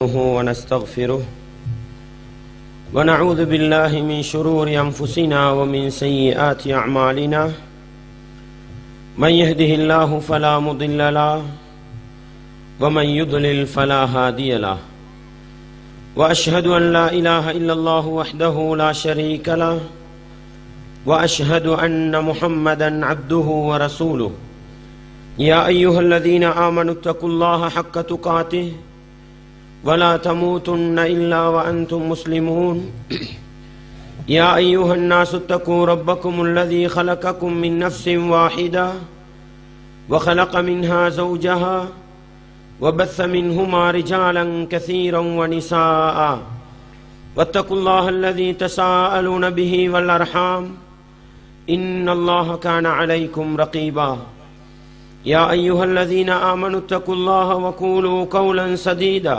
ونستغفره ونعوذ بالله من شرور أنفسنا ومن سيئات أعمالنا من يهده الله فلا مضل له ومن يضلل فلا هادي له وأشهد أن لا إله إلا الله وحده لا شريك له وأشهد أن محمدا عبده ورسوله يا أيها الذين آمنوا اتقوا الله حق تقاته ولا تموتن إلا وأنتم مسلمون يا أيها الناس اتقوا ربكم الذي خلقكم من نفس واحدة وخلق منها زوجها وبث منهما رجالا كثيرا ونساء واتقوا الله الذي تساءلون به والأرحام إن الله كان عليكم رقيبا يا أيها الذين آمنوا اتقوا الله وقولوا قولا سديدا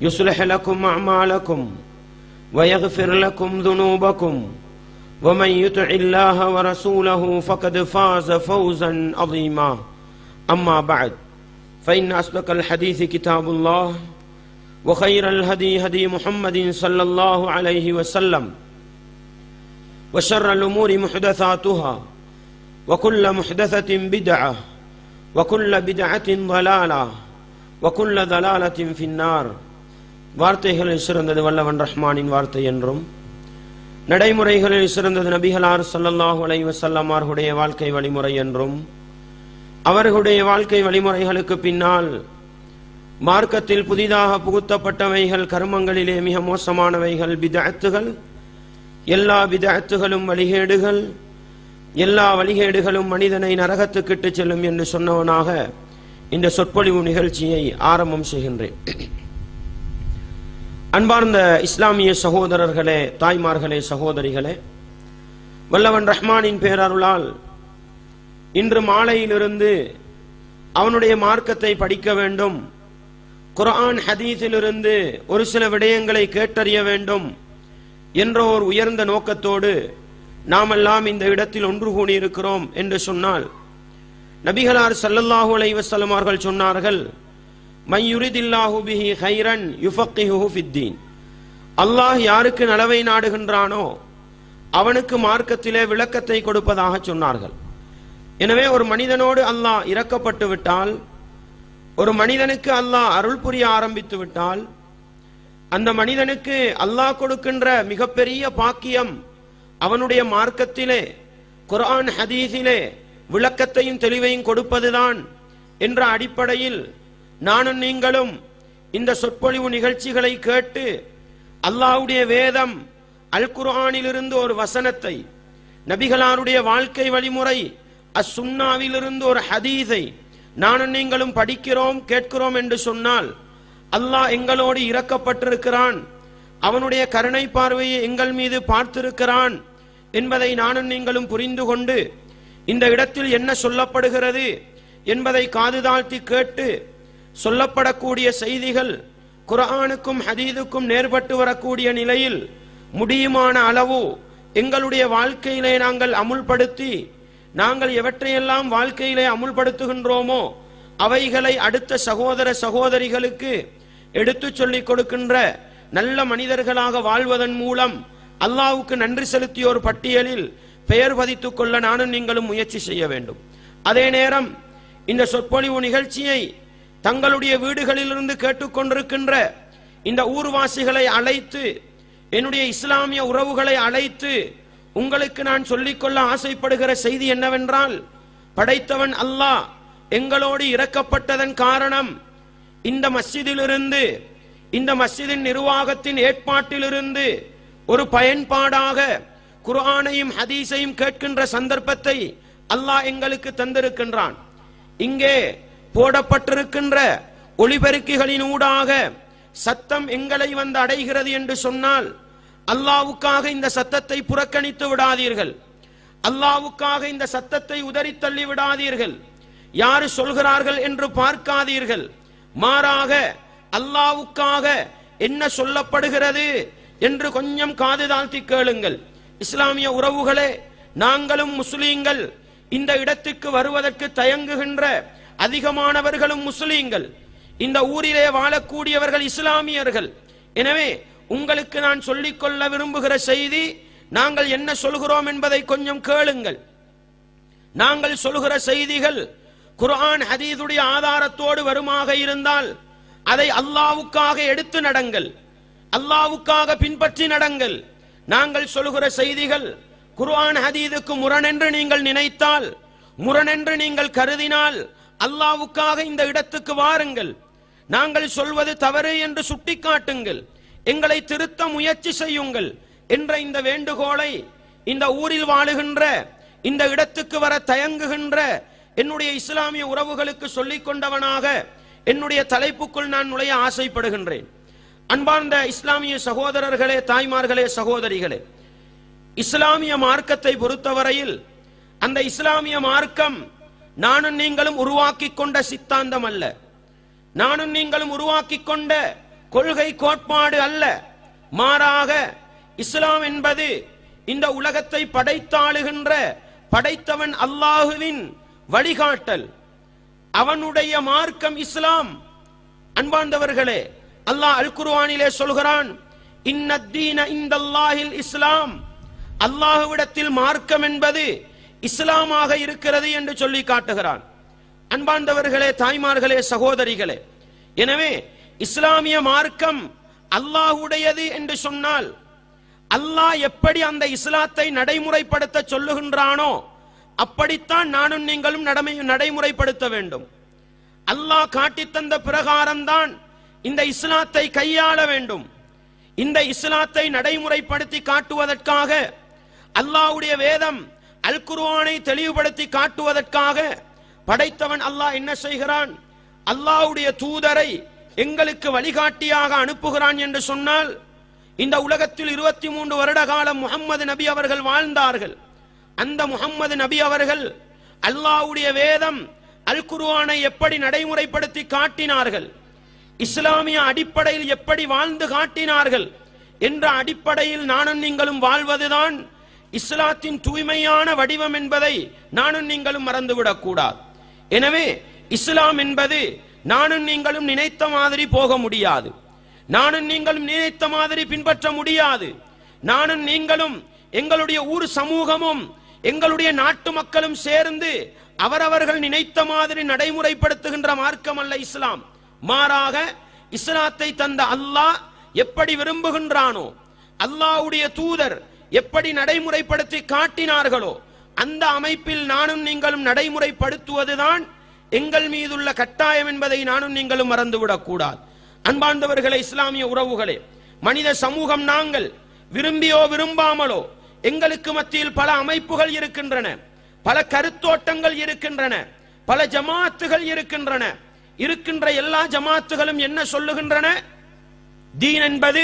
يصلح لكم أعمالكم ويغفر لكم ذنوبكم ومن يطع الله ورسوله فقد فاز فوزا عظيما أما بعد فإن أصدق الحديث كتاب الله وخير الهدي هدي محمد صلى الله عليه وسلم وشر الأمور محدثاتها وكل محدثة بدعة وكل بدعة ضلالة وكل ضلالة في النار. வார்த்தைகளில் சிறந்தது வல்லவன் ரஹ்மானின் வார்த்தை என்றும் நடைமுறைகளில் சிறந்தது நபிகளார் ஸல்லல்லாஹு அலைஹி வஸல்லம் அவர்களுடைய வாழ்க்கை வழிமுறை என்றும் அவர்களுடைய வாழ்க்கை வழிமுறைகளுக்கு பின்னால் மார்க்கத்தில் புதிதாக புகுத்தப்பட்டவைகள் கர்மங்களிலே மிக மோசமானவைகள் பித்அத்துகள், எல்லா பித்அத்துகளும் வழிகேடுகள், எல்லா வழிகேடுகளும் மனிதனை நரகத்துக்கிட்டு செல்லும் என்று சொன்னவனாக இந்த சொற்பொழிவு நிகழ்ச்சியை ஆரம்பம் செய்கின்றேன். அன்பார்ந்த இஸ்லாமிய சகோதரர்களே, தாய்மார்களே, சகோதரிகளே, வல்லவன் ரஹ்மானின் பேரருளால் இன்று மாலையிலிருந்து அவனுடைய மார்க்கத்தை படிக்க வேண்டும், குர்ஆன் ஹதீஸிலிருந்து ஒரு சில விடயங்களை கேட்டறிய வேண்டும் என்ற ஒரு உயர்ந்த நோக்கத்தோடு நாமெல்லாம் இந்த இடத்தில் ஒன்று கூடியிருக்கிறோம் என்று சொன்னால், நபிகளார் ஸல்லல்லாஹு அலைஹி வஸல்லம் அவர்கள் சொன்னார்கள், மன் யுரிதில்லாஹு பிஹி கைரன் யுஃபக்கிஹுஹு ஃபித்தீன். அல்லாஹ் யாருக்கு நலவை நாடுகின்றானோ அவனுக்கு மார்க்கத்திலே விளக்கத்தை கொடுப்பதாக சொன்னார்கள். எனவே ஒரு மனிதனோடு அல்லாஹ் இரக்கப்பட்டு விட்டால், ஒரு மனிதனுக்கு அல்லாஹ் அருள் புரிய ஆரம்பித்து விட்டால், அந்த மனிதனுக்கு அல்லாஹ் கொடுக்கின்ற மிகப்பெரிய பாக்கியம் அவனுடைய மார்க்கத்திலே குர்ஆன் ஹதீஸிலே விளக்கத்தையும் தெளிவையும் கொடுப்பதுதான் என்ற அடிப்படையில் நானும் நீங்களும் இந்த சொற்பொழிவு நிகழ்ச்சிகளை கேட்டு அல்லாஹ்வுடைய வேதம் அல் குர்ஆனிலிருந்து ஒரு வசனத்தை, நபிகளாருடைய வாழ்க்கை வழிமுறை அஸ்-சுன்னாவிலிருந்து ஒரு ஹதீஸை நானும் நீங்களும் படிக்கிறோம், கேட்கிறோம் என்று சொன்னால், அல்லாஹ் எங்களோடு இரக்கப்பட்டிருக்கிறான், அவனுடைய கருணை பார்வையை எங்கள் மீது பார்த்திருக்கிறான் என்பதை நானும் நீங்களும் புரிந்து கொண்டு இந்த இடத்தில் என்ன சொல்லப்படுகிறது என்பதை காதுதாழ்த்தி கேட்டு சொல்லப்படக்கூடிய செய்திகள் குர்ஆனுக்கும் ஹதீஸுக்கும் நேர்பட்டு வரக்கூடிய நிலையில் முடியுமான அளவு எங்களுடைய வாழ்க்கையிலே நாங்கள் அமுல்படுத்தி, நாங்கள் எவற்றையெல்லாம் வாழ்க்கையிலே அமுல்படுத்துகின்றோமோ அவைகளை அடுத்த சகோதர சகோதரிகளுக்கு எடுத்து சொல்லிக் கொடுக்கின்ற நல்ல மனிதர்களாக வாழ்வதன் மூலம் அல்லாஹ்வுக்கு நன்றி செலுத்திய ஒரு பட்டியலில் பெயர் பதித்துக் கொள்ள நானும் நீங்களும் முயற்சி செய்ய வேண்டும். அதே நேரம் இந்த சொற்பொழிவு நிகழ்ச்சியை தங்களுடைய வீடுகளிலிருந்து கேட்டுக்கொண்டிருக்கின்ற இந்த ஊர்வாசிகளை அழைத்து, என்னுடைய இஸ்லாமிய உறவுகளை அழைத்து உங்களுக்கு நான் சொல்லிக்கொள்ள ஆசைப்படுகிற செய்தி என்னவென்றால், படைத்தவன் அல்லாஹ் எங்களோடு இரக்கப்பட்டதன் காரணம் இந்த மஸ்ஜிதிலிருந்து, இந்த மஸ்ஜிதின் நிர்வாகத்தின் ஏற்பாட்டிலிருந்து ஒரு பயன்பாடாக குர்ஆனையும் ஹதீஸையும் கேட்கின்ற சந்தர்ப்பத்தை அல்லாஹ் எங்களுக்கு தந்திருக்கின்றான். இங்கே போடப்பட்டிருக்கின்ற ஒளிபெருக்கிகளின் ஊடாக சத்தம் எங்களை வந்து அடைகிறது என்று சொன்னால், அல்லாஹ்வுக்காக இந்த சத்தத்தை புறக்கணித்து விடாதீர்கள், அல்லாஹ்வுக்காக இந்த சத்தத்தை உதறி தள்ளி விடாதீர்கள், யாரு சொல்கிறார்கள் என்று பார்க்காதீர்கள், மாறாக அல்லாஹ்வுக்காக என்ன சொல்லப்படுகிறது என்று கொஞ்சம் காது தாழ்த்தி கேளுங்கள். இஸ்லாமிய உறவுகளே, நாங்களும் முஸ்லீம்கள், இந்த இடத்துக்கு வருவதற்கு தயங்குகின்ற அதிகமானவர்களும் முஸ்லீம்கள். இந்த ஊரிலே வாழக்கூடியவர்கள் இஸ்லாமியர்கள். எனவே உங்களுக்கு நான் சொல்லிக்கொள்ள விரும்புகிற செய்தி, நாங்கள் என்ன சொல்கிறோம் என்பதை கொஞ்சம் கேளுங்கள். நாங்கள் சொல்கிற செய்திகள் குர்ஆன் ஹதீஸுடைய ஆதாரத்தோடு வருமாக இருந்தால் அதை அல்லாஹ்வுக்காக எடுத்து நடங்கள், அல்லாஹ்வுக்காக பின்பற்றி நடங்கள். நாங்கள் சொல்கிற செய்திகள் குர்ஆன் ஹதீஸுக்கு முரணென்று நீங்கள் நினைத்தால், முரணென்று நீங்கள் கருதினால் அல்லாஹ்வுக்காக இந்த இடத்துக்கு வாருங்கள். நாங்கள் சொல்வது தவறு என்று சுட்டிக்காட்டுங்கள், எங்களை திருத்த முயற்சி செய்யுங்கள் என்ற இந்த வேண்டுகோளை இந்த ஊரில் வாழுகின்ற, இந்த இடத்துக்கு வர தயங்குகின்ற என்னுடைய இஸ்லாமிய உறவுகளுக்கு சொல்லிக் கொண்டவனாக என்னுடைய தலைப்புக்குள் நான் நுழைய ஆசைப்படுகின்றேன். அன்பார்ந்த இஸ்லாமிய சகோதரர்களே, தாய்மார்களே, சகோதரிகளே, இஸ்லாமிய மார்க்கத்தை பொறுத்தவரையில் அந்த இஸ்லாமிய மார்க்கம் நானும் நீங்களும் உருவாக்கி கொண்ட சித்தாந்தம் அல்ல, நானும் நீங்களும் உருவாக்கி கொண்ட கொள்கை கோட்பாடு அல்ல. மாறாக இஸ்லாம் என்பது இந்த உலகத்தை படைத்தாளுகின்ற படைத்தவன் அல்லாஹுவின் வழிகாட்டல், அவனுடைய மார்க்கம் இஸ்லாம். அன்பார்ந்தவர்களே, அல்லாஹ் அல் குர்ஆனிலே சொல்கிறான், இன்னத்தீன இந்தல்லாஹில் இஸ்லாம், அல்லாஹ்விடத்தில் மார்க்கம் என்பது இஸ்லாமாக இருக்கிறது என்று சொல்லி காட்டுகிறான். அன்பார்ந்தவர்களே, தாய்மார்களே, சகோதரிகளே, எனவே இஸ்லாமிய மார்க்கம் அல்லாஹ்வுடையது என்று சொன்னால் அல்லாஹ் எப்படி அந்த இஸ்லாத்தை நடைமுறைப்படுத்த சொல்லுகின்றானோ அப்படித்தான் நானும் நீங்களும் நடைமுறைப்படுத்த வேண்டும். அல்லாஹ் காட்டித்தந்த பிரகாரம்தான் இந்த இஸ்லாத்தை கையாள வேண்டும். இந்த இஸ்லாத்தை நடைமுறைப்படுத்தி காட்டுவதற்காக அல்லாஹ்வுடைய வேதம் அல் குர்ஆனை தெளிவுபடுத்தி காட்டுவதற்காக படைத்தவன் அல்லாஹ் என்ன செய்கிறான்? அல்லாஹ்வுடைய தூதரை எங்களுக்கு வழிகாட்டியாக அனுப்புகிறான் என்று சொன்னால், இந்த உலகத்தில் 23 வருட காலம் முஹம்மது நபி அவர்கள் வாழ்ந்தார்கள். அந்த முஹம்மது நபி அவர்கள் அல்லாஹ்வுடைய வேதம் அல் குர்ஆனை எப்படி நடைமுறைப்படுத்தி காட்டினார்கள், இஸ்லாமிய அடிப்படையில் எப்படி வாழ்ந்து காட்டினார்கள் என்ற அடிப்படையில் நானும் நீங்களும் வாழ்வதுதான் இஸ்லாத்தின் தூய்மையான வடிவம் என்பதை நானும் நீங்களும் மறந்துவிடக் கூடாது. எனவே இஸ்லாம் என்பது நானும் நீங்களும் நினைத்த மாதிரி போக முடியாது, நானும் நீங்களும் நினைத்த மாதிரி பின்பற்ற முடியாது. நானும் நீங்களும் எங்களுடைய ஊர் சமூகமும் எங்களுடைய நாட்டு மக்களும் சேர்ந்து அவரவர்கள் நினைத்த மாதிரி நடைமுறைப்படுத்துகின்ற மார்க்கம் அல்ல இஸ்லாம். மாறாக இஸ்லாத்தை தந்த அல்லாஹ் எப்படி விரும்புகின்றானோ, அல்லாஹ்வுடைய தூதர் எப்படி நடைமுறைப்படுத்தி காட்டினார்களோ அந்த அமைப்பில் நானும் நீங்களும் நடைமுறைப்படுத்துவதுதான் எங்கள் மீதுள்ள கட்டாயம் என்பதை நானும் நீங்களும் மறந்துவிடக் கூடாது. அன்பார்ந்தவர்களே, இஸ்லாமிய உறவுகளே, மனித சமூகம் நாங்கள் விரும்பியோ விரும்பாமலோ எங்களுக்கு மத்தியில் பல அமைப்புகள் இருக்கின்றன, பல கருத்தோட்டங்கள் இருக்கின்றன, பல ஜமாத்துகள் இருக்கின்றன. இருக்கின்ற எல்லா ஜமாத்துகளும் என்ன சொல்லுகின்றன? தீன் என்பது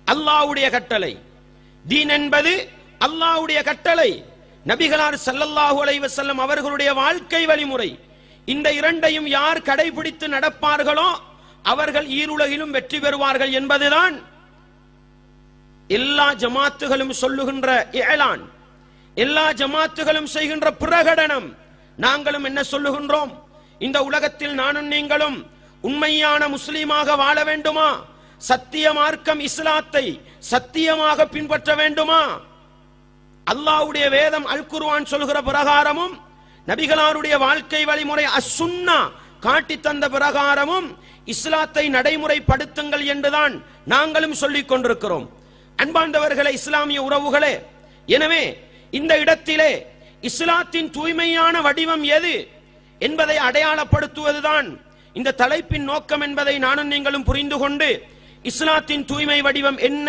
அல்லாஹ்வுடைய கட்டளை, தீன் என்பது அல்லாஹ்வுடைய கட்டளை, நபிகளார் ஸல்லல்லாஹு அலைஹி வஸல்லம் அவர்களுடைய வாழ்க்கை வழிமுறை. இந்த இரண்டையும் யார் கடைபிடித்து நடப்பார்களோ அவர்கள் ஈருலகிலும் வெற்றி பெறுவார்கள் என்பதுதான் எல்லா ஜமாத்துகளும் சொல்லுகின்ற ஏலான், எல்லா ஜமாத்துகளும் செய்கின்ற பிரகடனம். நாங்களும் என்ன சொல்லுகின்றோம்? இந்த உலகத்தில் நானும் நீங்களும் உண்மையான முஸ்லீமாக வாழ வேண்டுமா? சத்திய மார்க்கம் இஸ்லாத்தை சத்தியமாக பின்பற்ற வேண்டுமா? அல்லாஹ்வுடைய வேதம் அல் குர்ஆன் சொல்கிற பிரகாரமும் நபிகளாருடைய வாழ்க்கை வழிமுறை அஸ்-சுன்னா காட்டி தந்த பிரகாரமும் இஸ்லாத்தை நடைமுறைப்படுத்துங்கள் என்றுதான் நாங்களும் சொல்லிக் கொண்டிருக்கிறோம். அன்பார்ந்தவர்களே, இஸ்லாமிய உறவுகளே, எனவே இந்த இடத்திலே இஸ்லாத்தின் தூய்மையான வடிவம் எது என்பதை அடையாளப்படுத்துவதுதான் இந்த தலைப்பின் நோக்கம் என்பதை நானும் நீங்களும் புரிந்து கொண்டு இஸ்லாத்தின் தூய்மை வடிவம் என்ன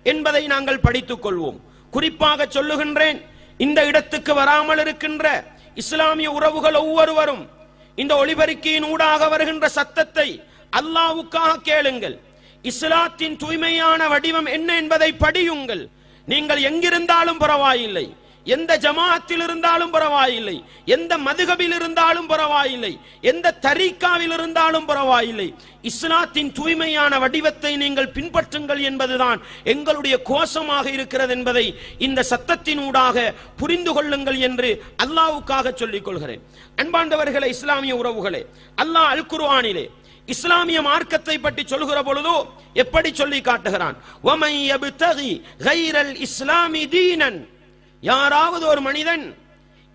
என்பதை நாங்கள் படித்துக் கொள்வோம். குறிப்பாக சொல்லுகின்றேன், இந்த இடத்துக்கு வராமல் இருக்கின்ற இஸ்லாமிய உறவுகள் ஒவ்வொருவரும் இந்த ஒளிபெருக்கியின் ஊடாக வருகின்ற சத்தத்தை அல்லாஹ்வுக்காக கேளுங்கள். இஸ்லாத்தின் தூய்மையான வடிவம் என்ன என்பதை படியுங்கள். நீங்கள் எங்கிருந்தாலும் பரவாயில்லை, எந்த ஜமாத்தில் இருந்தாலும் பரவாயில்லை, எந்த மதுகபில் இருந்தாலும் பரவாயில்லை, எந்த தரீக்காவில் இருந்தாலும் பரவாயில்லை, இஸ்லாத்தின் தூய்மையான வடிவத்தை நீங்கள் பின்பற்றுங்கள் என்பதுதான் எங்களுடைய கோஷமாக இருக்கிறது என்பதை இந்த சத்தத்தினூடாக புரிந்து கொள்ளுங்கள் என்று அல்லாஹ்வுக்காக சொல்லிக் கொள்கிறேன். அன்பார்ந்தவர்களே, இஸ்லாமிய உறவுகளே, அல்லாஹ் அல் குர்ஆனிலே இஸ்லாமிய மார்க்கத்தை பற்றி சொல்கிற பொழுது எப்படி சொல்லி காட்டுகிறான்? வமை யப்தகி கைரல் இஸ்லாமி தீனன், யாராவது ஒரு மனிதன்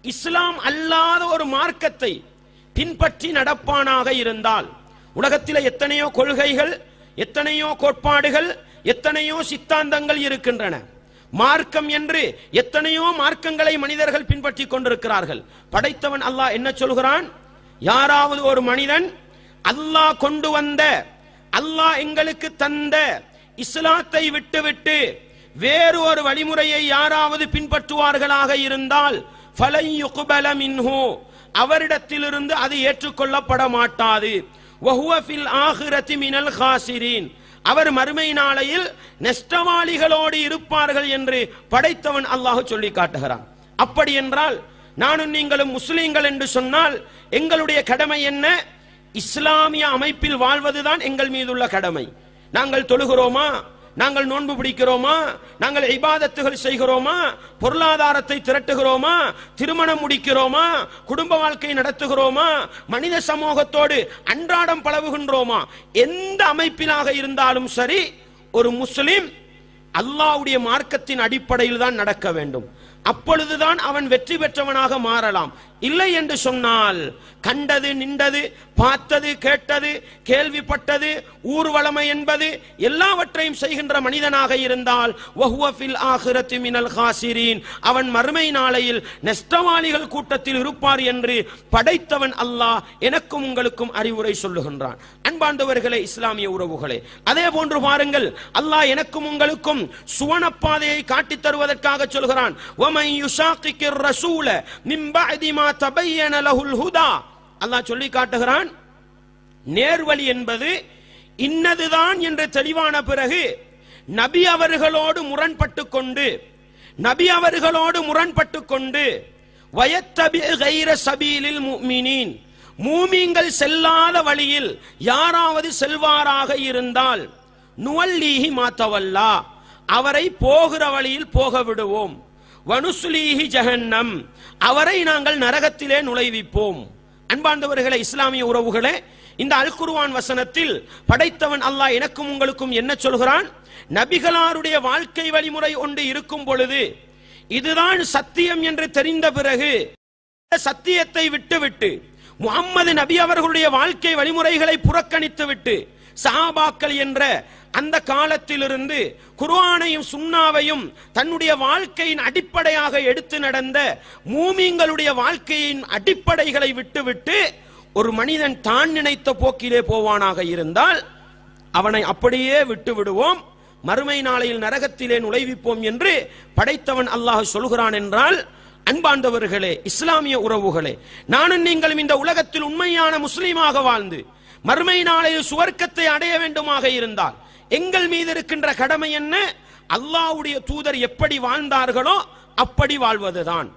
இஸ்லாம் அல்லாத ஒரு மார்க்கத்தை பின்பற்றி நடப்பானாக இருந்தால், உலகத்தில் எத்தனையோ கொள்கைகள், எத்தனையோ கோட்பாடுகள், எத்தனையோ சித்தாந்தங்கள் இருக்கின்றன. மார்க்கம் என்று எத்தனையோ மார்க்கங்களை மனிதர்கள் பின்பற்றி கொண்டிருக்கிறார்கள். படைத்தவன் அல்லாஹ் என்ன சொல்கிறான்? யாராவது ஒரு மனிதன் அல்லாஹ் கொண்டு வந்த, அல்லாஹ் எங்களுக்கு தந்த இஸ்லாத்தை விட்டுவிட்டு வேறு ஒரு வழிமுறையை யாராவது பின்பற்றுவார்களாக இருந்தால் ஃபலன் யுக்பல மின்ஹு, அவரிடத்திலிருந்து அது ஏற்றுக்கொள்ளப்பட மாட்டாது. வஹுவ ஃபில் ஆகிரத்தி மினல் காசிரீன், அவர் மறுமை நாளையில் நஷ்டவாளிகளோடு இருப்பார்கள் என்று படைத்தவன் அல்லாஹ் சொல்லி காட்டுகிறான். அப்படி என்றால் நானும் நீங்களும் முஸ்லிம்கள் என்று சொன்னால் எங்களுடைய கடமை என்ன? இஸ்லாமிய அமைப்பில் வாழ்வதுதான் எங்கள் மீதுள்ள கடமை. நாங்கள் தொழுகிறோமா? நாங்கள் நோன்பு பிடிக்கிறோமா? நாங்கள் இபாதத்துகள் செய்கிறோமா? பொருளாதாரத்தை திரட்டுகிறோமா? திருமணம் முடிக்கிறோமா? குடும்ப வாழ்க்கை நடத்துகிறோமா? மனித சமூகத்தோடு அன்றாடம் பழகுகின்றோமா? எந்த அமைப்பிலாக இருந்தாலும் சரி, ஒரு முஸ்லிம் அல்லாஹ்வுடைய மார்க்கத்தின் அடிப்படையில் தான் நடக்க வேண்டும். அப்பொழுதுதான் அவன் வெற்றி பெற்றவனாக மாறலாம். இல்லை என்று சொன்னால் கண்டது, நின்றது, பார்த்தது, கேட்டது, கேள்விப்பட்டது, ஊர்வலமை என்பது எல்லாவற்றையும் செய்கின்ற மனிதனாக இருந்தால் வஹுவ ஃபில் ஆகிரத்தி மினல் காசிரீன், அவன் மறுமை நாளையில் நஷ்டவாளிகள் கூட்டத்தில் இருப்பார் என்று படைத்தவன் அல்லாஹ் எனக்கும் உங்களுக்கும் அறிவுரை சொல்லுகின்றான். அன்பார்ந்தவர்களே, இஸ்லாமிய உறவுகளே, அதே போன்று பாருங்கள், அல்லாஹ் எனக்கும் உங்களுக்கும் சுவனப்பாதையை காட்டித் தருவதற்காக சொல்கிறான். வமன் யுஷாக்கிர் ரசூல மின் பஅதி மா தபய்யன லஹுல் ஹுதா, அல்லாஹ் சொல்லி காட்டுகிறான், நேர்வழி என்பது இன்னதுதான் என்று தெளிவான பிறகு நபி அவர்களோடு முரண்பட்டு கொண்டு வயத்தபி கைர சபீலில் முஃமினீன், மூமின்கள் செல்லாத வழியில் யாராவது செல்வாராக இருந்தால் நுவல்லீஹி மா தவல்லா, அவரை போகிற வழியில் போக விடுவோம். வனுஸ்லீஹி ஜஹன்னம், அவரை நாங்கள் நரகத்திலே நுழைவிப்போம். அன்பார்ந்தவர்களே, இஸ்லாமிய உறவுகளே, இந்த அல் குர்ஆன் வசனத்தில் படைத்தவன் அல்லாஹ் எனக்கும் உங்களுக்கும் என்ன சொல்கிறான்? நபிகளாருடைய வாழ்க்கை வழிமுறை ஒன்று இருக்கும் பொழுது, இதுதான் சத்தியம் என்று தெரிந்த பிறகு சத்தியத்தை விட்டுவிட்டு முஹம்மது நபி அவர்களுடைய வாழ்க்கை வழிமுறைகளை புறக்கணித்து விட்டு சஹாபாக்கள் என்ற அந்த காலத்திலிருந்து குர்ஆனையும் சுன்னாவையும் தன்னுடைய வாழ்க்கையின் அடிப்படையாக எடுத்து நடந்த மூமின்களுடைய வாழ்க்கையின் அடிப்படைகளை விட்டுவிட்டு ஒரு மனிதன் தான் நினைத்த போக்கிலே போவானாக இருந்தால் அவனை அப்படியே விட்டு விடுவோம், மறுமை நாளையில் நரகத்திலே நுழைவிப்போம் என்று படைத்தவன் அல்லாஹ் சொல்கிறான் என்றால், அன்பார்ந்தவர்களே, இஸ்லாமிய உறவுகளே, நானும் நீங்களும் இந்த உலகத்தில் உண்மையான முஸ்லீமாக வாழ்ந்து மறுமை நாளையில் சுவர்க்கத்தை அடைய வேண்டுமாக இருந்தால் எங்கள் மீது இருக்கின்ற கடமை என்ன? அல்லாஹ்வுடைய தூதர் எப்படி வாழ்ந்தார்களோ அப்படி வாழ்வதுதான்.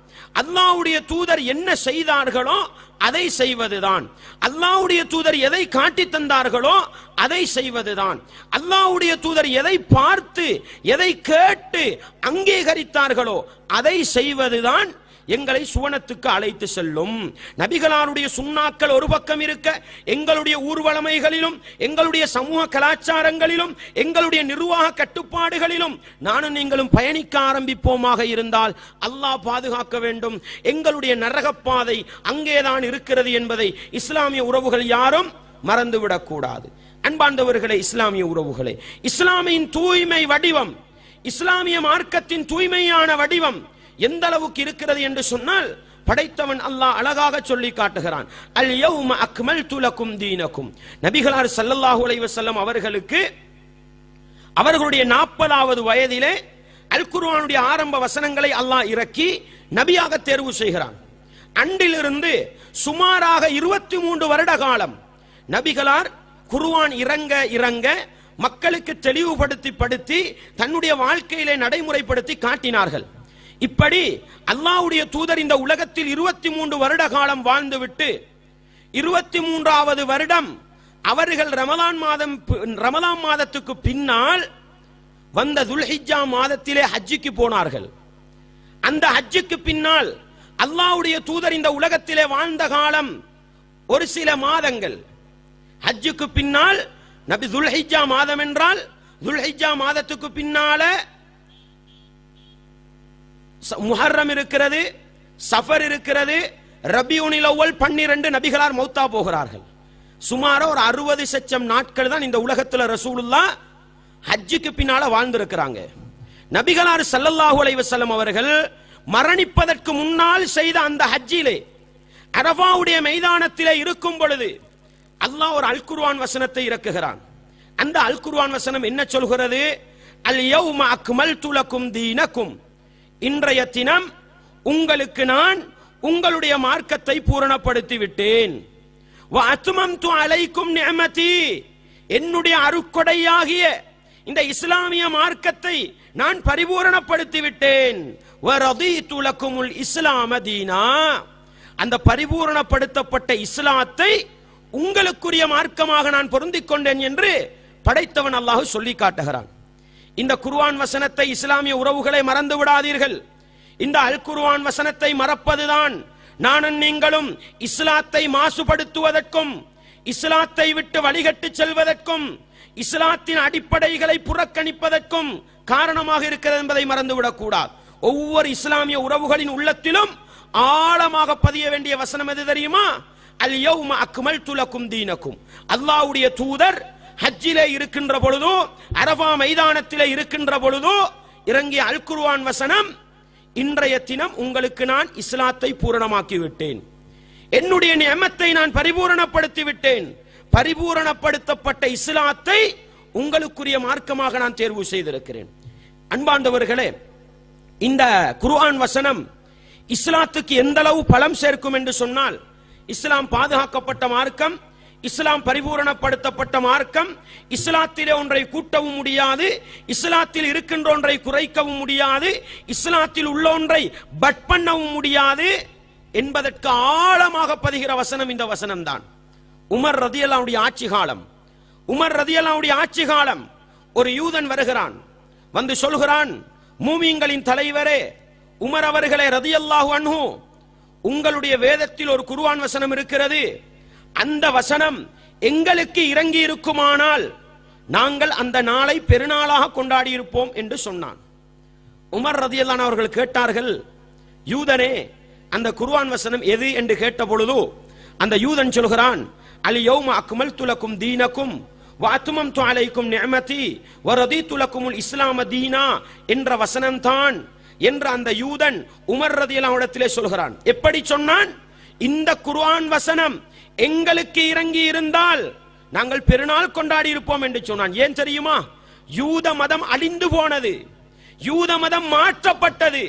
அல்லாஹ்வுடைய தூதர் என்ன செய்தார்களோ அதை செய்வதுதான். அல்லாஹ்வுடைய தூதர் எதை காட்டி தந்தார்களோ அதை செய்வதுதான். அல்லாஹ்வுடைய தூதர் எதை பார்த்து எதை கேட்டு அங்கீகரித்தார்களோ அதை செய்வதுதான் எங்களை சுவனத்துக்கு அழைத்து செல்லும். நபிகளாருடைய சுன்னாக்கள் ஒரு பக்கம் இருக்க, எங்களுடைய ஊர்வலமைகளிலும் எங்களுடைய சமூக கலாச்சாரங்களிலும் எங்களுடைய நிர்வாக கட்டுப்பாடுகளிலும் நானும் நீங்களும் பயணிக்க ஆரம்பிப்போமாக இருந்தால் அல்லாஹ் பாதுகாக்க வேண்டும். எங்களுடைய நரகப்பாதை அங்கேதான் இருக்கிறது என்பதை இஸ்லாமிய உறவுகள் யாரும் மறந்துவிடக் கூடாது. அன்பார்ந்தவர்களே, இஸ்லாமிய உறவுகளே, இஸ்லாமியின் தூய்மை வடிவம், இஸ்லாமிய மார்க்கத்தின் தூய்மையான வடிவம் எந்த அளவுக்கு இருக்கிறது என்று சொன்னால் படைத்தவன் அல்லாஹ் அழகாக சொல்லி காட்டுகிறான். அல் யௌம அக்மல்து லகும் தீனகும், நபிகளார் ஸல்லல்லாஹு அலைஹி வஸல்லம் அவர்களுக்கு அவர்களுடைய 40வது வயதிலே அல் குர்ஆனுடைய ஆரம்ப வசனங்களை அல்லாஹ் இறக்கி நபியாக தேர்வு செய்கிறான். அன்றிலிருந்து சுமாராக 23 வருட காலம் நபிகளார் குர்ஆன் இறங்க மக்களுக்கு தெளிவுபடுத்தி தன்னுடைய வாழ்க்கையிலே நடைமுறைப்படுத்தி காட்டினார்கள். இப்படி அல்லாஹ்வுடைய தூதர் இந்த உலகத்தில் 23 வருட காலம் வாழ்ந்துவிட்டு 23வது வருடம் அவர்கள் ரமலான் மாதத்துக்கு பின்னால் வந்த துல்ஹிஜ்ஜா மாதத்திலே ஹஜ்ஜுக்கு போனார்கள். அந்த ஹஜ்ஜுக்கு பின்னால் அல்லாஹ்வுடைய தூதர் இந்த உலகத்திலே வாழ்ந்த காலம் ஒரு சில மாதங்கள். ஹஜ்ஜுக்கு பின்னால் நபி துல்ஹிஜ்ஜா மாதம் என்றால் துல்ஹிஜ்ஜா மாதத்துக்கு பின்னால முஹர்ரம் இருக்கிறது, சஃபர் இருக்கிறது, ரபியுனில் அவ்வல் 12 நபிகளார் மௌத்தா போகிறார்கள். சுமார ஒரு 60 லட்சம் நாட்கள் தான் இந்த உலகத்துல ரசூலுல்லாஹ் ஹஜ்ஜுக்கு பின்னால வாழ்ந்திருக்கிறாங்க. நபிகளார் ஸல்லல்லாஹு அலைஹி வஸல்லம் அவர்கள் மரணிப்பதற்கு முன்னால் செய்த அந்த ஹஜ்ஜிலே அரஃபாவுடைய மைதானத்திலே இருக்கும் பொழுது அல்லாஹ் ஒரு அல் குர்ஆன் வசனத்தை இறக்குகிறான். அந்த அல் குர்ஆன் வசனம் என்ன சொல்கிறது? அல் யௌம அக்மல்து லக்கும் தீனக்கும், இன்றைய தினம் உங்களுக்கு நான் உங்களுடைய மார்க்கத்தை பூரணப்படுத்தி விட்டேன். வ அத்மம்து அலைக்கும் நிஅமதி, என்னுடைய அருட்கொடையாகிய இந்த இஸ்லாமிய மார்க்கத்தை நான் பரிபூரணப்படுத்தி விட்டேன். வ ரதீது லக்குமுல் இஸ்லாம தீனா, அந்த பரிபூரணப்படுத்தப்பட்ட இஸ்லாத்தை உங்களுக்குரிய மார்க்கமாக நான் பொருந்திக் கொண்டேன் என்று படைத்தவன் அல்லாஹ் சொல்லி காட்டுகிறான். இந்த குர்ஆன் வசனத்தை இஸ்லாமிய உறவுகளை மறந்து விடாதீர்கள். இந்த அல் குர்ஆன் வசனத்தை மறப்பதுதான் நானும் நீங்களும் இஸ்லாத்தை மாசுபடுத்துவதற்கும், இஸ்லாத்தை விட்டு வழிகட்டு செல்வதற்கும், இஸ்லாத்தின் அடிப்படைகளை புறக்கணிப்பதற்கும் காரணமாக இருக்கிறது என்பதை மறந்துவிடக் கூடாது. ஒவ்வொரு இஸ்லாமிய உறவுகளின் உள்ளத்திலும் ஆழமாக பதிய வேண்டிய வசனம் எது தெரியுமா? அல் யௌம அக்மல்து லக்கும் தீனக்கும். அல்லாஹ்வுடைய தூதர் ஹஜ்ஜிலே இருக்கின்ற பொழுதோ, அரஃபா மைதானத்திலே இருக்கின்ற பொழுதோ இறங்கிய அல் குர்ஆன் வசனம், இன்றைய தினம் உங்களுக்கு நான் இஸ்லாத்தை பூரணமாக்கி விட்டேன், என்னுடைய நிஅமத்தை நான் பரிபூரணப்படுத்தி விட்டேன், பரிபூரணப்படுத்தப்பட்ட இஸ்லாத்தை உங்களுக்குரிய மார்க்கமாக நான் தேர்வு செய்திருக்கிறேன். அன்பார்ந்தவர்களே, இந்த குர்ஆன் வசனம் இஸ்லாத்துக்கு எந்த அளவு பலம் சேர்க்கும் என்று சொன்னால், இஸ்லாம் பாதுகாக்கப்பட்ட மார்க்கம், இஸ்லாம் பரிபூரணப்படுத்தப்பட்ட மார்க்கம், இஸ்லாத்திலே ஒன்றை கூட்டவும் முடியாது, இஸ்லாத்தில் இருக்கின்ற ஒன்றை குறைக்கவும் முடியாது, இஸ்லாத்தில் உள்ள ஒன்றை பட் பண்ணவும் முடியாது என்பதற்கு ஆழமாக பதிகிற வசனம் இந்த வசனம் தான். உமர் ரதியல்லாஹுடைய ஆட்சி காலம், உமர் ரதியல்லாஹுடைய ஆட்சி காலம், ஒரு யூதன் வருகிறான், வந்து சொல்கிறான், மூமின்களின் தலைவரே உமர் அவர்களே ரதியல்லாஹு அன்ஹு, உங்களுடைய வேதத்தில் ஒரு குர்ஆன் வசனம் இருக்கிறது, அந்த வசனம் எங்களுக்கு இறங்கி இருக்குமானால் நாங்கள் அந்த நாளை பெருநாளாக கொண்டாடி இருப்போம் என்று சொன்னான். உமர் ரதியல்லாஹு அவர்கள் கேட்டார்கள், யூதனே அந்த குர்ஆன் வசனம் எது என்று கேட்ட பொழுது அந்த யூதன் சொல்கிறான், அல் யௌம அக்மல்து லக்கும் தீனக்கும் வ அத்மம்து அலைக்கும் நிஅமதி வ ரதீது லக்குமுல் இஸ்லாம தீனா என்ற வசனம் தான் என்ற அந்த யூதன் உமர் ரதியல்லாஹு இடத்திலே சொல்கிறான். எப்படி சொன்னான்? இந்த குர்ஆன் வசனம் எங்களுக்கு இறங்கி இருந்தால் நாங்கள் பெருநாள் கொண்டாடி இருப்போம் என்று சொன்னான். ஏன் தெரியுமா? யூத மதம் அழிந்து போனது, யூத மதம் மாற்றப்பட்டது,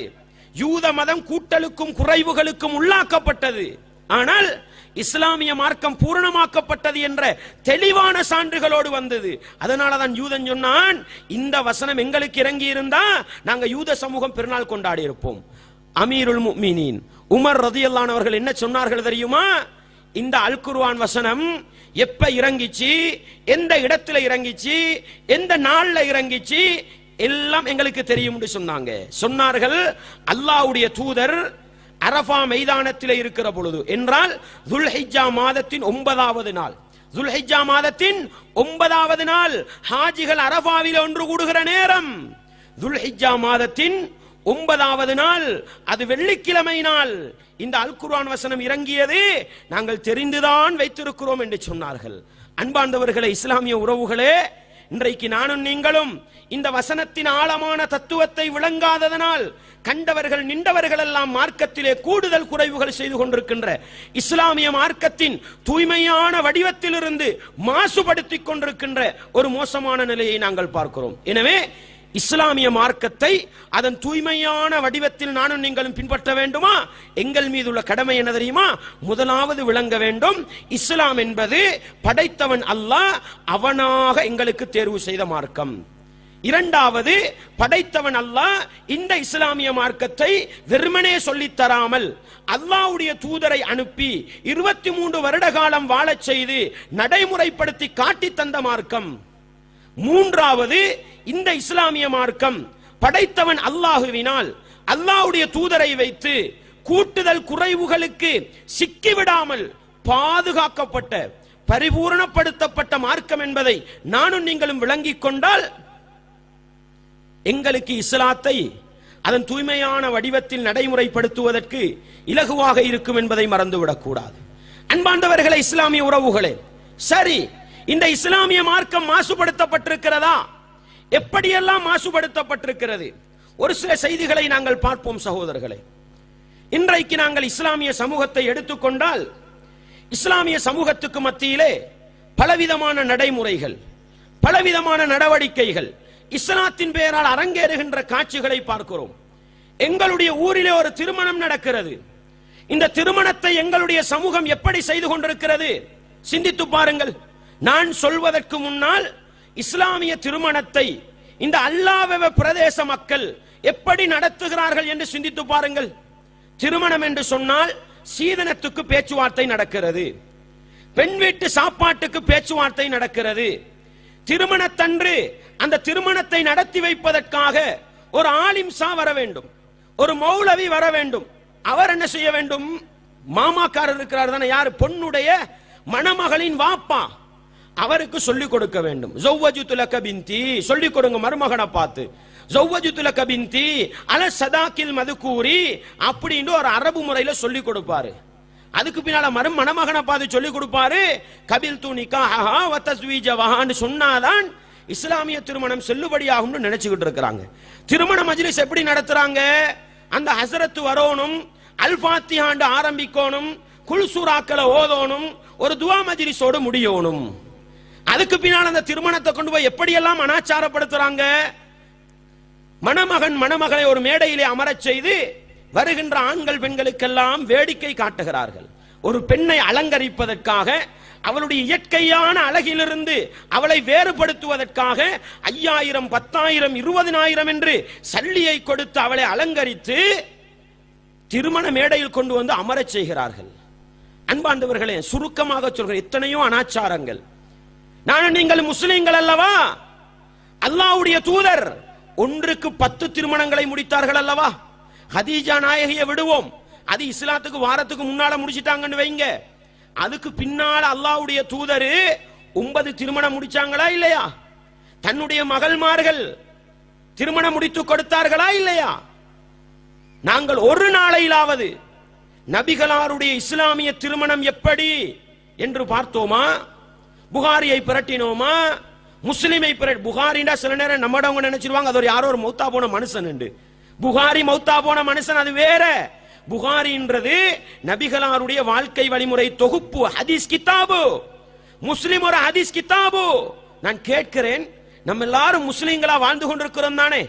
யூத மதம் கூட்டலுக்கும் குறைவுகளுக்கும் உள்ளாக்கப்பட்டது. ஆனால் இஸ்லாமிய மார்க்கம் பூரணமாக்கப்பட்டது என்ற தெளிவான சான்றுகளோடு வந்தது. அதனாலதான் யூதன் சொன்னான், இந்த வசனம் எங்களுக்கு இறங்கி இருந்தா நாங்க யூத சமூகம் பெருநாள் கொண்டாடி இருப்போம். அமீருல் முஃமினீன் உமர் ரதியல்லாஹு அவர்கள் என்ன சொன்னார்கள் தெரியுமா? இந்த அல் குர்ஆன் வசனம் எப்ப இறங்கிச்சு, எந்த இடத்துல இறங்கிச்சு, எந்த நாள்ல இறங்கிச்சு எல்லாம் எங்களுக்கு தெரியும் என்று சொன்னாங்க. சொன்னார்கள், அல்லாஹ்வுடைய தூதர் அரஃபா மைதானத்தில் இருக்கிற பொழுது என்றால் துல்ஹிஜ்ஜா மாதத்தின் 9வது நாள், துல்ஹிஜ்ஜா மாதத்தின் 9வது நாள் ஹாஜிகள் அரஃபாவில் ஒன்று கூடுகிற நேரம், துல்ஹிஜ்ஜா மாதத்தின் 9வது நாள், அது வெள்ளிக்கிழமை நாள் இந்த அல் குர்ஆன் வசனம் இறங்கியது நாங்கள் தெரிந்துதான் வைத்திருக்கிறோம் என்று சொன்னார்கள். அன்பார்ந்தவர்களே, இஸ்லாமிய உறவுகளே, இன்றைக்கு நானும் நீங்களும் இந்த வசனத்தின் ஆழமான தத்துவத்தை விளங்காததனால் கண்டவர்கள் நின்றவர்கள் எல்லாம் மார்க்கத்திலே கூடுதல் குறைவுகள் செய்து கொண்டிருக்கின்ற இஸ்லாமிய மார்க்கத்தின் தூய்மையான வடிவத்திலிருந்து மாசுபடுத்திக் கொண்டிருக்கின்ற ஒரு மோசமான நிலையை நாங்கள் பார்க்கிறோம். எனவே இஸ்லாமிய மார்க்கத்தை அதன் தூய்மையான வடிவத்தில் நானும் நீங்களும் பின்பற்ற வேண்டுமா? எங்கள் மீது உள்ள கடமை என்ன தெரியுமா? முதலாவது விளங்க வேண்டும், இஸ்லாம் என்பது படைத்தவன் அல்லாஹ் அவனாக எங்களுக்கு தேர்வு செய்த மார்க்கம். இரண்டாவது, படைத்தவன் அல்லாஹ் இந்த இஸ்லாமிய மார்க்கத்தை வெறுமனே சொல்லித் தராமல் அல்லாஹ்வுடைய தூதரை அனுப்பி 23 வருட காலம் வாழச் செய்து நடைமுறைப்படுத்தி காட்டி தந்த மார்க்கம். மூன்றாவது, இந்த இஸ்லாமிய மார்க்கம் படைத்தவன் அல்லாஹுவினால் அல்லாஹ்வுடைய தூதரை வைத்து கூட்டுதல் குறைவுகளுக்கு சிக்கிவிடாமல் பாதுகாக்கப்பட்ட பரிபூரணப்படுத்தப்பட்ட மார்க்கம் என்பதை நானும் நீங்களும் விளங்கிக் கொண்டால் எங்களுக்கு இஸ்லாத்தை அதன் தூய்மையான வடிவத்தில் நடைமுறைப்படுத்துவதற்கு இலகுவாக இருக்கும் என்பதை மறந்துவிடக் கூடாது. அன்பார்ந்தவர்களே, இஸ்லாமிய உறவுகளே, சரி, இந்த இஸ்லாமிய மார்க்கம் மாசுபடுத்தப்பட்டிருக்கிறதா? எப்படியெல்லாம் மாசுபடுத்தப்பட்டிருக்கிறது? ஒரு சில செய்திகளை நாங்கள் பார்ப்போம் சகோதரர்களே. இன்றைக்கு நாங்கள் இஸ்லாமிய சமூகத்தை எடுத்துக்கொண்டால், இஸ்லாமிய சமூகத்துக்கு மத்தியிலே பலவிதமான நடைமுறைகள், பலவிதமான நடவடிக்கைகள், இஸ்லாத்தின் பெயரால் அரங்கேறுகின்ற காட்சிகளை பார்க்கிறோம். எங்களுடைய ஊரிலே ஒரு திருமணம் நடக்கிறது. இந்த திருமணத்தை எங்களுடைய சமூகம் எப்படி செய்து கொண்டிருக்கிறது சிந்தித்து பாருங்கள். நான் சொல்வதற்கு முன்னால் இஸ்லாமிய திருமணத்தை இந்த அல்லாஹ்வே பிரதேச மக்கள் எப்படி நடத்துகிறார்கள் என்று சிந்தித்து பாருங்கள். திருமணம் என்று சொன்னால் சீதனத்துக்கு பேச்சுவார்த்தை நடக்கிறது, பெண் வீட்டு சாப்பாட்டுக்கு பேச்சுவார்த்தை நடக்கிறது. திருமணத்தன்று அந்த திருமணத்தை நடத்தி வைப்பதற்காக ஒரு ஆலிம்சா வர வேண்டும், ஒரு மௌலவி வர வேண்டும். அவர் என்ன செய்ய வேண்டும்? மாமாக்காரர் இருக்கிறார் தானே, யார்? பொண்ணுடைய மணமகளின் வாப்பா. அவருக்கு சொல்லிக் கொடுக்க வேண்டும். ஜௌவஜுது லக பின்தி, சொல்லிக் கொடுங்க மருமகனை பார்த்து. ஜௌவஜுது லக பின்தி அல சதாக்கில் மதுக்கூரி அப்படின்னு ஒரு அரபு முறையில சொல்லிக் கொடுப்பாரு. அதுக்கு பின்னால மணமகனை பார்த்து சொல்லிக் கொடுப்பாரு. கபில் தூ நிகாஹா வ தஸ்வீஜஹான்னு சொன்னாதான் இஸ்லாமிய திருமணம் செல்லுபடியாகும்னு நினைச்சுக்கிட்டு இருக்கிறாங்க. திருமண மஜ்லிஸ் எப்படி நடத்துறாங்க? அந்த ஹஸரத் வரணும், அல் ஃபாத்திஹான்னு ஆரம்பிக்கணும், குல் சூராக்களை ஓதணும், ஒரு துவா மஜ்லிஸோடு முடியணும். அதுக்கு பின்னால் அந்த திருமணத்தை கொண்டு போய் எப்படியெல்லாம் அனாச்சாரப்படுத்துறாங்க? மணமகன் மணமகளை ஒரு மேடையிலே அமரச் செய்து வருகின்ற ஆண்கள் பெண்களுக்கெல்லாம் வேடிக்கை காட்டுகிறார்கள். ஒரு பெண்ணை அலங்கரிப்பதற்காக, அவளுடைய இயற்கையான அழகிலிருந்து அவளை வேறுபடுத்துவதற்காக 5000, 10,000, 20,000 என்று சல்லியை கொடுத்து அவளை அலங்கரித்து திருமண மேடையில் கொண்டு வந்து அமரச் செய்கிறார்கள். அன்பார்ந்தவர்களே, சுருக்கமாக சொல்கிறேன், எத்தனையோ அனாச்சாரங்கள். நான் நீங்கள் முஸ்லிம்கள் அல்லவா? அல்லாஹ்வுடைய தூதர் ஒன்றுக்கு 10 திருமணங்களை முடித்தார்கள் அல்லவா? ஹதீஜா நாயகியை விடுவோம், அது இஸ்லாத்துக்கு வாரத்துக்கு முன்னால முடிச்சிட்டாங்கன்னு வைங்க. அதுக்கு பின்னால அல்லாஹ்வுடைய தூதர் 9 திருமணம் முடிச்சாங்களா இல்லையா? தன்னுடைய மகள்மார்கள் திருமணம் முடித்து கொடுத்தார்களா இல்லையா? நாங்கள் ஒரு நாளையிலாவது நபிகளாருடைய இஸ்லாமிய திருமணம் எப்படி என்று பார்த்தோமா? புகாரியை பிரட்டினோமா? முஸ்லிமை புகாரிண்டா சில நேரம் நம்மடவங்க நினைச்சிருவாங்க அது ஒரு யாரோ ஒரு மௌத்தா போன மனுஷன் என்று. புகாரி மௌத்தா போன மனுஷன் அது வேற. புகாரின்றது நபிகளாருடைய வாழ்க்கை வழிமுறை தொகுப்பு, ஹதீஸ் கிதாபு. முஸ்லிம் ஒரு ஹதீஸ் கிதாபு. நான் கேட்கிறேன், நம்ம எல்லாரும் முஸ்லிம்களா வாழ்ந்து கொண்டிருக்கிறோம் தானே?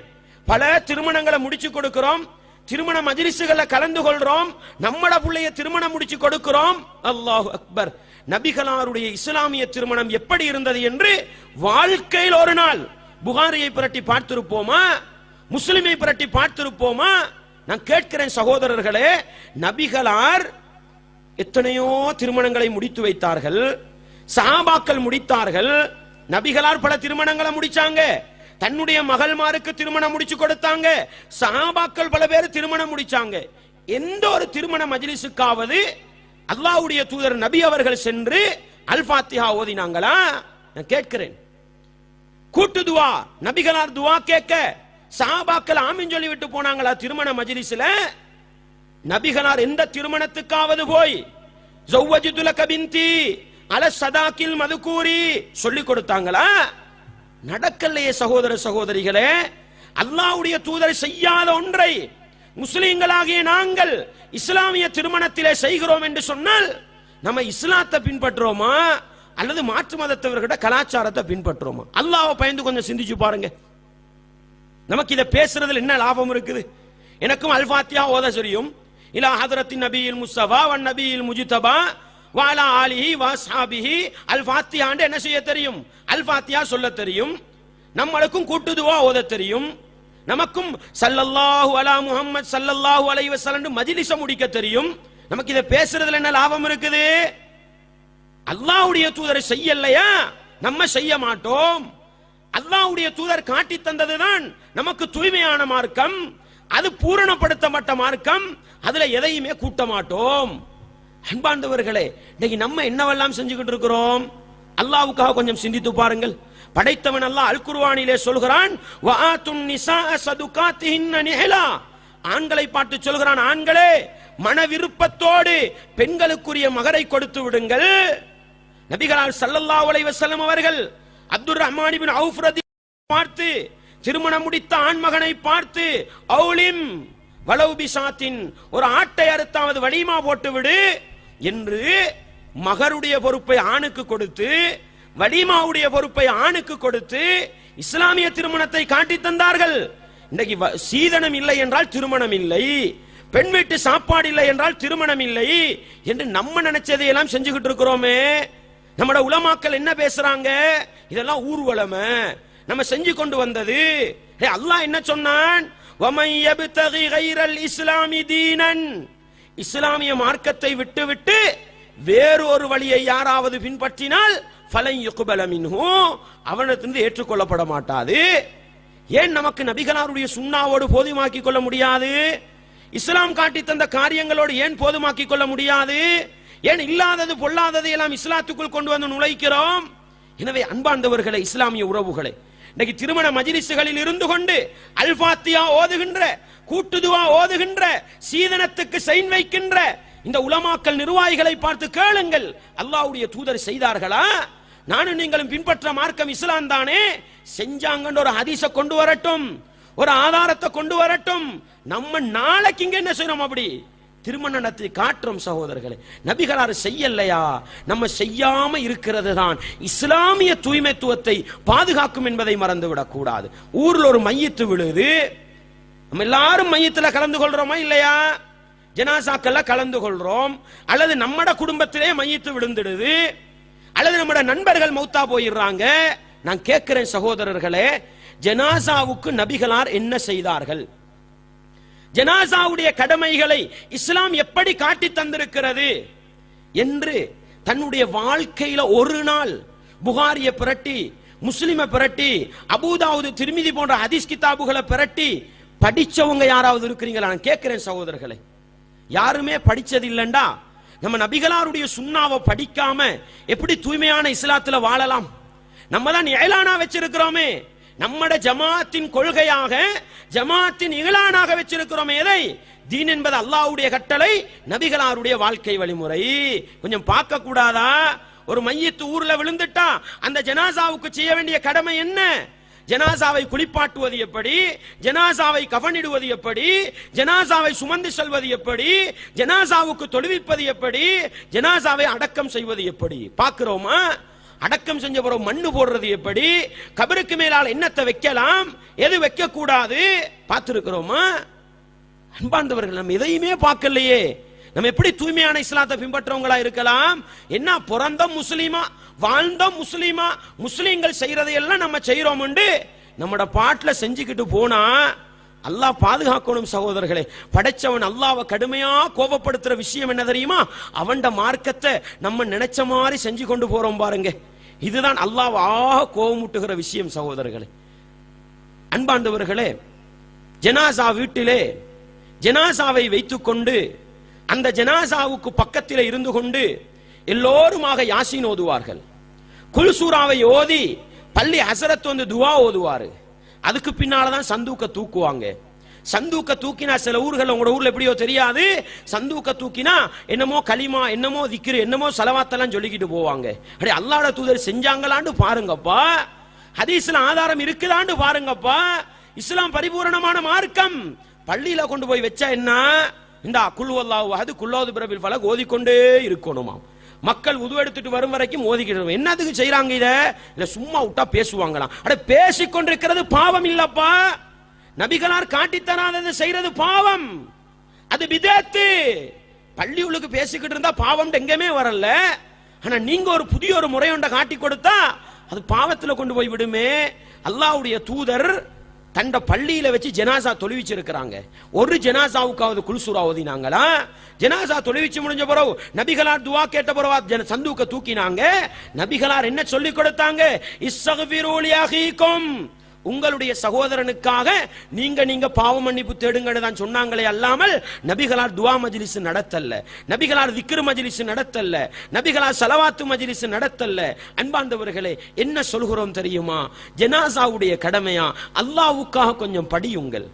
பல திருமணங்களை முடிச்சு கொடுக்கிறோம், திருமண மஜ்லிஸ்களை கலந்து கொள்றோம், நம்மட புள்ளைய திருமணம் முடிச்சு கொடுக்கிறோம். அல்லாஹு அக்பர். நபிகளாருடைய இஸ்லாமிய திருமணம் எப்படி இருந்தது என்று வாழ்க்கையில் ஒரு நாள் புகாரியை புரட்டி பார்த்திருப்போமா? முஸ்லிமை புரட்டி பார்த்திருப்போமா? நான் கேட்கிறேன் சகோதரர்களே, நபிகளார் எத்தனையோ திருமணங்களை முடித்து வைத்தார்கள், சஹாபாக்கள் முடித்தார்கள். நபிகளார் பல திருமணங்களை முடிச்சாங்க, தன்னுடைய மகள்மாருக்கு திருமணம் முடிச்சு கொடுத்தாங்க, சஹாபாக்கள் பல பேர் திருமணம் முடிச்சாங்க. எந்த ஒரு திருமண மஜ்லிஸுக்காவது அல்லாஹ்வுடைய தூதர் நபி அவர்கள் சென்று அல் ஃபாத்திஹா ஓதினாங்களா? நான் கேட்கிறேன். கூட்டு துவா, நபிகளார் துவா கேட்க சஹாபாக்கள் ஆமீன் சொல்லி விட்டு போனாங்களா திருமண மஜ்லிஸ்ல? நபிகளார் எந்த திருமணத்துக்காவது போய் ஜௌவஜுது லக பின்தி அல சதாக்கில் மதுக்கூரி சொல்லி கொடுத்தாங்களா? நடக்கலையே சகோதர சகோதரிகளே. அல்லாஹ்வுடைய தூதர் செய்யாத ஒன்றை முஸ்லிம்களாகிய நாங்கள் இஸ்லாமிய திருமணத்திலே செய்கிறோம் என்று சொன்னால் நம்ம இஸ்லாத்தை பின்பற்றுறோமா அல்லது மாற்று மதத்தவர்களோட கலாச்சாரத்தை பின்பற்றுறோமா? அல்லாஹ்வை பயந்து கொஞ்சம் சிந்திச்சு பாருங்க. நமக்கு இதை பேசுறதுல என்ன லாபம் இருக்குது? எனக்கும் அல் ஃபாத்திஹா ஓத தெரியும், இலா ஹதரத்தின் நபியில் முஸ்தபா வன் நபியில் முஜ்தபா வாலா ஆலிஹி வஸ்ஹாபிஹி அல் ஃபாத்திஹான்னு என்ன செய்ய தெரியும்? அல் ஃபாத்திஹா சொல்ல தெரியும். நம்மளுக்கும் கூட்டு துவா ஓத தெரியும். நமக்கும் ஸல்லல்லாஹு அலா முஹம்மத் ஸல்லல்லாஹு அலைஹி வஸல்லம் மஜ்லிஸ முடிக்க தெரியும். நமக்கு இதை பேசுறதுல என்ன லாபம் இருக்குது? அல்லாஹ்வுடைய தூதர் செய்யலையா, நம்ம செய்ய மாட்டோம். அல்லாஹ்வுடைய தூதர் காட்டி தந்ததுதான் நமக்கு தூய்மையான மார்க்கம், அது பூரணப்படுத்தப்பட்ட மார்க்கம், அதுல எதையுமே கூட்ட மாட்டோம். அன்பாண்டவர்களே, இன்னைக்கு நம்ம என்னவெல்லாம் செஞ்சுக்கிட்டு இருக்கிறோம்? அல்லாஹ்வுக்காக கொஞ்சம் சிந்தித்து பாருங்கள். படைத்தவன் அல்லாஹ் அல் குர்ஆனிலே சொல்கிறான், வஆத்துன் நிஸாஅ ஸதுகாத்திஹின்ன நிஹலா. ஆண்களை பார்த்து சொல்கிறான், ஆண்களே மன விருப்பத்தோடு பெண்களுக்குரிய மகரை கொடுத்து விடுங்கள். நபிகளார் ஸல்லல்லாஹு அலைஹி வஸல்லம் அவர்கள் அப்துர் ரஹ்மான் இப்னு அவுஃப் ரலியல்லாஹு பார்த்து, திருமணம் முடித்த ஆண்மகனை பார்த்து, அவுலிம் வலவு பிசாத்தின், ஒரு ஆட்டை அறுத்தாவது வலிமா போட்டு விடு என்று மகருடைய பொறுப்பை ஆணுக்கு கொடுத்து, வலிமாவுடைய பொறுப்பை ஆணுக்கு கொடுத்து இஸ்லாமிய திருமணத்தை காட்டி தந்தார்கள். இன்னைக்கு சீதனம் இல்லை என்றால் திருமணம் இல்லை, பெண் வீட்டு சாப்பாடு இல்லை என்றால் திருமணம் இல்லை என்று நம்ம நினைச்சதை எல்லாம் செஞ்சுக்கிட்டு இருக்கிறோமே. நம்மட உலமாக்கள் என்ன பேசுறாங்க? இதெல்லாம் ஊர்வலமே, நம்ம செஞ்சு கொண்டு வந்தது. அல்லாஹ் என்ன சொன்னான்? வமை யப்தகி கைரல் இஸ்லாமி தீனன், இஸ்லாமிய மார்க்கத்தை விட்டுவிட்டு வேறு ஒரு வழியை யாராவது பின்பற்றினால் ஃபலன் யுக்பல மின்ஹு, அவனிடத்திலிருந்து ஏற்றுக்கொள்ளப்பட மாட்டாது. ஏன் நமக்கு நபிகளாருடைய சுன்னாவோடு போதுமாக்கி கொள்ள முடியாது? இஸ்லாம் காட்டி தந்த காரியங்களோடு ஏன் போதுமாக்கி கொள்ள முடியாது? ஏன் இல்லாதது பொல்லாததை எல்லாம் இஸ்லாத்துக்குள் கொண்டு வந்து நுழைக்கிறோம்? எனவே அன்பார்ந்தவர்களே, இஸ்லாமிய உறவுகளே, இன்னைக்கு திருமண மஜ்லிஸ்களில் இருந்து கொண்டு அல் ஃபாத்தியா ஓதுகின்ற, கூட்டு துஆ ஓதுகின்ற, சீதனத்துக்கு சைன் வைக்கின்ற இந்த உலமாக்கள் நிர்வாகிகளை பார்த்து கேளுங்கள், அல்லாஹ்வுடைய தூதர் செய்தார்களா? நானும் நீங்களும் பின்பற்ற மார்க்கம் இஸ்லாம் தானே. செஞ்சாங்கன்னு ஒரு ஹதீஸை கொண்டு வரட்டும், ஒரு ஆதாரத்தை கொண்டு வரட்டும். நம்ம நாளைக்கு இங்க என்ன செய்யணும்? அப்படி திருமணத்தை காட்டுறோம் சகோதரர்களே. நபிகளார் செய்யலையா? நம்ம செய்யாம இருக்கிறது தான் இஸ்லாமிய தூய்மைத்துவத்தை பாதுகாக்கும் என்பதை மறந்துவிடக் கூடாது. ஊர்ல ஒரு மையத்து விழுது, நம்ம எல்லாரும் மையத்துல கலந்து கொள்றோமா இல்லையா? ஜனாசாக்கள்ல கலந்து கொள்றோம், அல்லது நம்மட குடும்பத்திலே மையத்து விழுந்துடுது, அல்லது நம்மட நண்பர்கள் மௌத்தா போயிடுறாங்க. நான் கேட்கிறேன் சகோதரர்களே, ஜனாசாவுக்கு நபிகளார் என்ன செய்தார்கள்? ஜனாசாவுடைய கடமைகளை இஸ்லாம் எப்படி காட்டி தந்திருக்கிறது என்று தன்னுடைய வாழ்க்கையில ஒரு நாள் புகாரிய பிரட்டி, முஸ்லிமை பிரட்டி, அபூதாவுது, திர்மிதி போன்ற ஹதீஸ் கிதாபுகளை பிரட்டி படிச்சவங்க யாராவது இருக்கிறீங்களா? நான் கேட்கிறேன் சகோதரர்களே. யாருமே படிச்சது இல்லைண்டா நம்ம நபிகளாருடைய சுன்னாவை படிக்காம எப்படி தூய்மையான இஸ்லாத்துல வாழலாம்? நம்ம தான் இலானா வச்சிருக்கிறோமே, நம்மட ஜமாத்தின் கொள்கையாக, ஜமாத்தின் இலானாக வச்சிருக்கிறோமே. எதை? தீன் என்பது அல்லாஹ்வுடைய கட்டளை, நபிகளாருடைய வாழ்க்கை வழிமுறை. கொஞ்சம் பார்க்க கூடாதா? ஒரு மையத்து ஊர்ல விழுந்துட்டா அந்த ஜனாசாவுக்கு செய்ய வேண்டிய கடமை என்ன? ஜனாசாவை குளிப்பாட்டுவது எப்படி? ஜனாசாவை கஃனிடுவது எப்படி? ஜனாசாவை சுமந்து செல்வது எப்படி? ஜனாசாவுக்கு தொழுவிப்பது எப்படி? ஜனாசாவை அடக்கம் செய்வது எப்படி? பார்க்கிறோமா? அடக்கம் செஞ்ச பிறகு மண்ணு போடுறது எப்படி? கபருக்கு மேலால் என்னத்தை வைக்கலாம், எது வைக்க கூடாது பார்த்திருக்கிறோமா? அன்பார்ந்தவர்கள், நம்ம எதையுமே பார்க்கலையே. நம்ம எப்படி தூய்மையான இஸ்லாத்தை பின்பற்றவங்களா இருக்கலாம்? என்ன பிறந்தோம் முஸ்லீமா, வாழ்ந்தோம் முஸ்லீமா, முஸ்லீம்கள் செய்யறதையெல்லாம் நம்ம செய்யறோம் உண்டு நம்மட பாட்டுல செஞ்சுக்கிட்டு போனா அல்லாஹ் பாதுகாக்கணும் சகோதரர்களே. படைச்சவன் அல்லாஹ்வை கடுமையா கோபப்படுத்துற விஷயம் என்ன தெரியுமா? அவன்ட மார்க்கத்தை நம்ம நினைச்ச மாதிரி செஞ்சு கொண்டு போறோம் பாருங்க. இதுதான் அல்லாஹ் கோபமுட்டுகிற விஷயம் சகோதரர்களே. அன்பாண்டவர்களே, ஜனாசா வீட்டிலே ஜனாசாவை வைத்துக் கொண்டு அந்த ஜனாசாவுக்கு பக்கத்தில் இருந்து கொண்டு எல்லோருமாக யாசீன் ஓதுவார்கள். குல்சூராவை ஓதி பள்ளி ஹசரத் வந்து துவா ஓதுவாரு. அதுக்கு பின்னால்தான் சந்தூக்க தூக்குவாங்க. சந்தூக்க தூக்கினா சில ஊர்கள், உங்களோட ஊர்ல எப்படியோ தெரியாது, சந்தூக்க தூக்கினா என்னமோ கலிமா, என்னமோ திக்ரு, என்னமோ சலவாத்தெல்லாம் சொல்லிக்கிட்டு போவாங்க. அடே, அல்லாஹ்வுடைய தூதர் செஞ்சாங்களான்னு பாருங்கப்பா, ஹதீஸ்ல ஆதாரம் இருக்குதான்னு பாருங்கப்பா. இஸ்லாம் பரிபூரணமான மார்க்கம். பள்ளியில கொண்டு போய் வச்சா என்ன? இந்த குல்வல்லாஹு அஹது குல்லாது பிரபில் ஃபலக் ஓதிக்கொண்டே இருக்கணுமா. மக்கள் உது எடுத்துட்டு வரும் வரைக்கும் ஓதிக்கிட்டு. என்னதுக்கு செய்யறாங்க இத? இல்ல சும்மா விட்டா பேசுவாங்களாம். அட, பேசிக்கொண்டிருக்கிறது பாவம் இல்லப்பா. நபிகளார் காட்டித்தராதது செய்யறது பாவம், அது பிதஅத்து. பள்ளிகளுக்கு பேசிக்கிட்டு இருந்தா பாவம் எங்கேயுமே வரல. ஆனா நீங்க ஒரு புதிய ஒரு முறை ஒன்றை காட்டி கொடுத்தா அது பாவத்துல கொண்டு போய் விடுமே. அல்லாஹ்வுடைய தூதர் தண்ட பள்ளியில வச்சு ஜனாசா தொழுவிச்சிருக்கிறாங்க. ஒரு ஜனாசாவுக்காவது குல்சூரா ஓதினாங்களா? ஜனாசா தொழுவிச்சு முடிஞ்ச பிறகு நபிகளார் துவா கேட்ட பிறகு சந்தூக்க தூக்கினாங்க. நபிகளார் என்ன சொல்லி கொடுத்தாங்க? இஸ்தக்ஃபிரு லி அகீக்கும், உங்களுடைய சகோதரனுக்காக நீங்க பாவ மன்னிப்பு தேடுங்கன்னு தான் சொன்னாங்களே அல்லாமல் நபிகளார் துவா மஜ்லிஸ் நடத்தல்ல, நபிகளார் திக்ர் மஜ்லிஸ் நடத்தல்ல, நபிகளார் ஸலவாத்து மஜ்லிஸ் நடத்தல்ல. அன்பார்ந்தவர்களே, என்ன சொல்கிறோம் தெரியுமா? ஜனாசாவுடைய கடமையா? அல்லாஹ்வுக்காக கொஞ்சம் படியுங்கள்,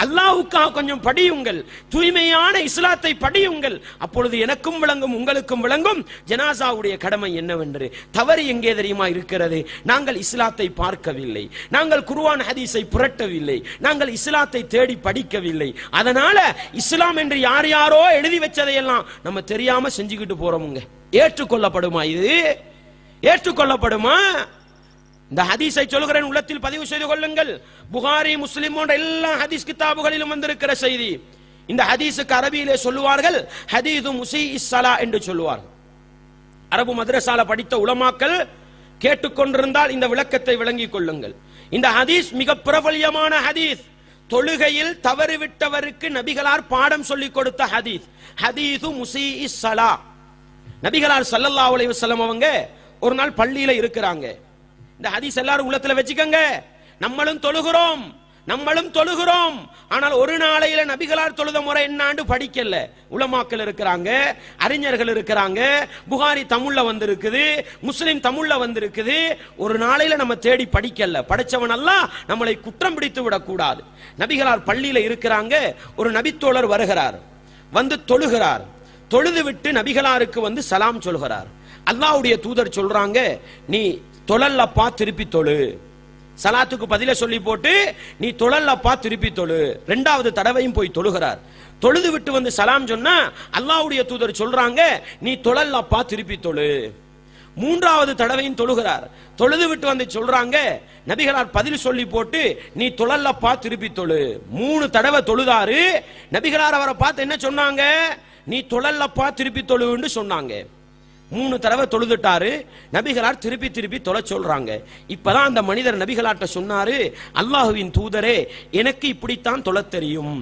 அல்லாஹ்வுக்காக கொஞ்சம் படியுங்கள், தூய்மையான இஸ்லாத்தை படியுங்கள். அப்பொழுது எனக்கும் விளங்கும், உங்களுக்கும் விளங்கும் ஜனாசாவுடைய கடமை என்னவென்று. தவறு எங்கே தெரியுமா இருக்கிறது? நாங்கள் இஸ்லாத்தை பார்க்கவில்லை, நாங்கள் குர்ஆன் ஹதீஸை புரட்டவில்லை, நாங்கள் இஸ்லாத்தை தேடி படிக்கவில்லை. அதனால இஸ்லாம் என்று யார் யாரோ எழுதி வச்சதையெல்லாம் நம்ம தெரியாம செஞ்சுக்கிட்டு போறோமுங்க. ஏற்றுக்கொள்ளப்படுமா? இது ஏற்றுக்கொள்ளப்படுமா? இந்த ஹதீஸை சொல்கிறேன், உள்ளத்தில் பதிவு செய்து கொள்ளுங்கள். புகாரி, முஸ்லிம் போன்ற எல்லா ஹதீஸ் கிதாபுகளிலும் வந்திருக்கிற செய்தி. இந்த ஹதீஸுக்கு அரபியிலே சொல்லுவார்கள் ஹதீது முஸீஇஸ் ஸலா என்று சொல்லுவார்கள். அரபு மദ്രஸால படித்த உலமாக்கள் கேட்டுக்கொண்டிருந்தால் இந்த விளக்கத்தை விளங்கிக் கொள்ளுங்கள். இந்த ஹதீஸ் மிக பிரபல்யமான ஹதீஸ். தொழுகையில் தவறிவிட்டவருக்கு நபிகளார் பாடம் சொல்லிக் கொடுத்த ஹதீஸ். ஹதீது முஸீஇஸ் ஸலா. நபிகளார் ஸல்லல்லாஹு அலைஹி வஸல்லம் அவங்க ஒரு நாள் பள்ளியில இருக்கிறாங்க. இந்த ஹதீஸ் எல்லாரும் உள்ளத்துல வச்சுக்கங்க. நம்மளும் தொழுகிறோம், ஆனால் ஒரு நாளையில நபிகளார் தொழுத முறை என்னான்னு படிக்கல. உலமாக்கள் இருக்கிறாங்க, அறிஞர்கள் இருக்கிறாங்க, புகாரி தமிழ்ல வந்திருக்குது, முஸ்லிம் தமிழ்ல வந்திருக்குது. ஒரு நாளையில நம்ம தேடி படிக்கல. படிச்சவன் அல்லாஹ் நம்மளை குற்றம் பிடித்து விடக்கூடாது. நபிகளார் பள்ளியில இருக்கிறாங்க. ஒரு நபித்தோழர் வருகிறார், வந்து தொழுகிறார். தொழுது விட்டு நபிகளாருக்கு வந்து சலாம் சொல்கிறார். அல்லாஹ்வுடைய தூதர் சொல்றாங்க, நீ தொழல்லப்பா திருப்பி தொழு. சலாத்துக்கு பதில சொல்லி போட்டு நீ தொழல்லப்பா திருப்பி தொழு. இரண்டாவது தடவையும் போய் தொழுகிறார். தொழுது விட்டு வந்து சலாம் சொன்னா அல்லாஹ்வுடைய தூதர் சொல்றாங்க, நீ தொழல்லப்பா திருப்பி தொழு. மூன்றாவது தடவையும் தொழுகிறார். தொழுது விட்டு வந்து சொல்றாங்க, நபிகளார் பதில் சொல்லி போட்டு நீ தொழல்லப்பா திருப்பி தொழு. 3 தடவை தொழுதாரு. நபிகளார் அவரை பார்த்து என்ன சொன்னாங்க? நீ தொழல்லப்பா திருப்பி தொழுன்னு சொன்னாங்க. 3 தடவை தொழுதுட்டாரு. நபிகளார் திருப்பி தொழ சொல்றாங்க. இப்பதான் அந்த மனிதர் நபிகளார்ட்ட சொன்னாரு, அல்லாஹ்வின் தூதரே, எனக்கு இப்படித்தான் தொழ தெரியும்,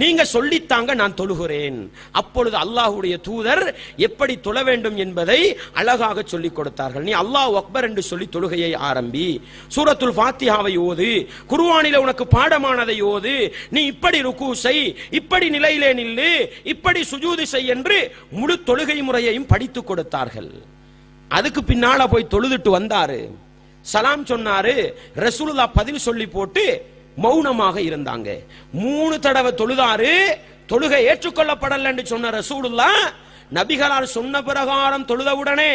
நீங்க சொல்லித்தாங்க நான் தொழுகிறேன். அப்பொழுது அல்லாஹ்வுடைய தூதர் எப்படி தொழ வேண்டும் என்பதை அழகாக சொல்லிக் கொடுத்தார்கள். நீ அல்லாஹ் அக்பர் என்று சொல்லி தொழுகையை ஆரம்பி, சூரத்துல் ஃபாத்திஹாவை ஓது, குர்ஆனிலே உனக்கு பாடமானதை ஓது, நீ இப்படி ருக்கு செய், இப்படி நிலையிலே நில்லு, இப்படி சுஜூது செய் என்று முழு தொழுகை முறையையும் படித்து கொடுத்தார்கள். அதுக்கு பின்னால போய் தொழுதுட்டு வந்தாரு, சலாம் சொன்னாரு. ரசூலுல்லாஹ் பதில் சொல்லி போட்டு மௌனமாக இருந்தாங்க. 3 தடவை தொழுதாரு. தொழுகை ஏற்றுக்கொள்ளப்படல என்று சொன்ன ரசூலுல்லாஹ் நபிகளார் சொன்ன பிரகாரம் தொழுதவுடனே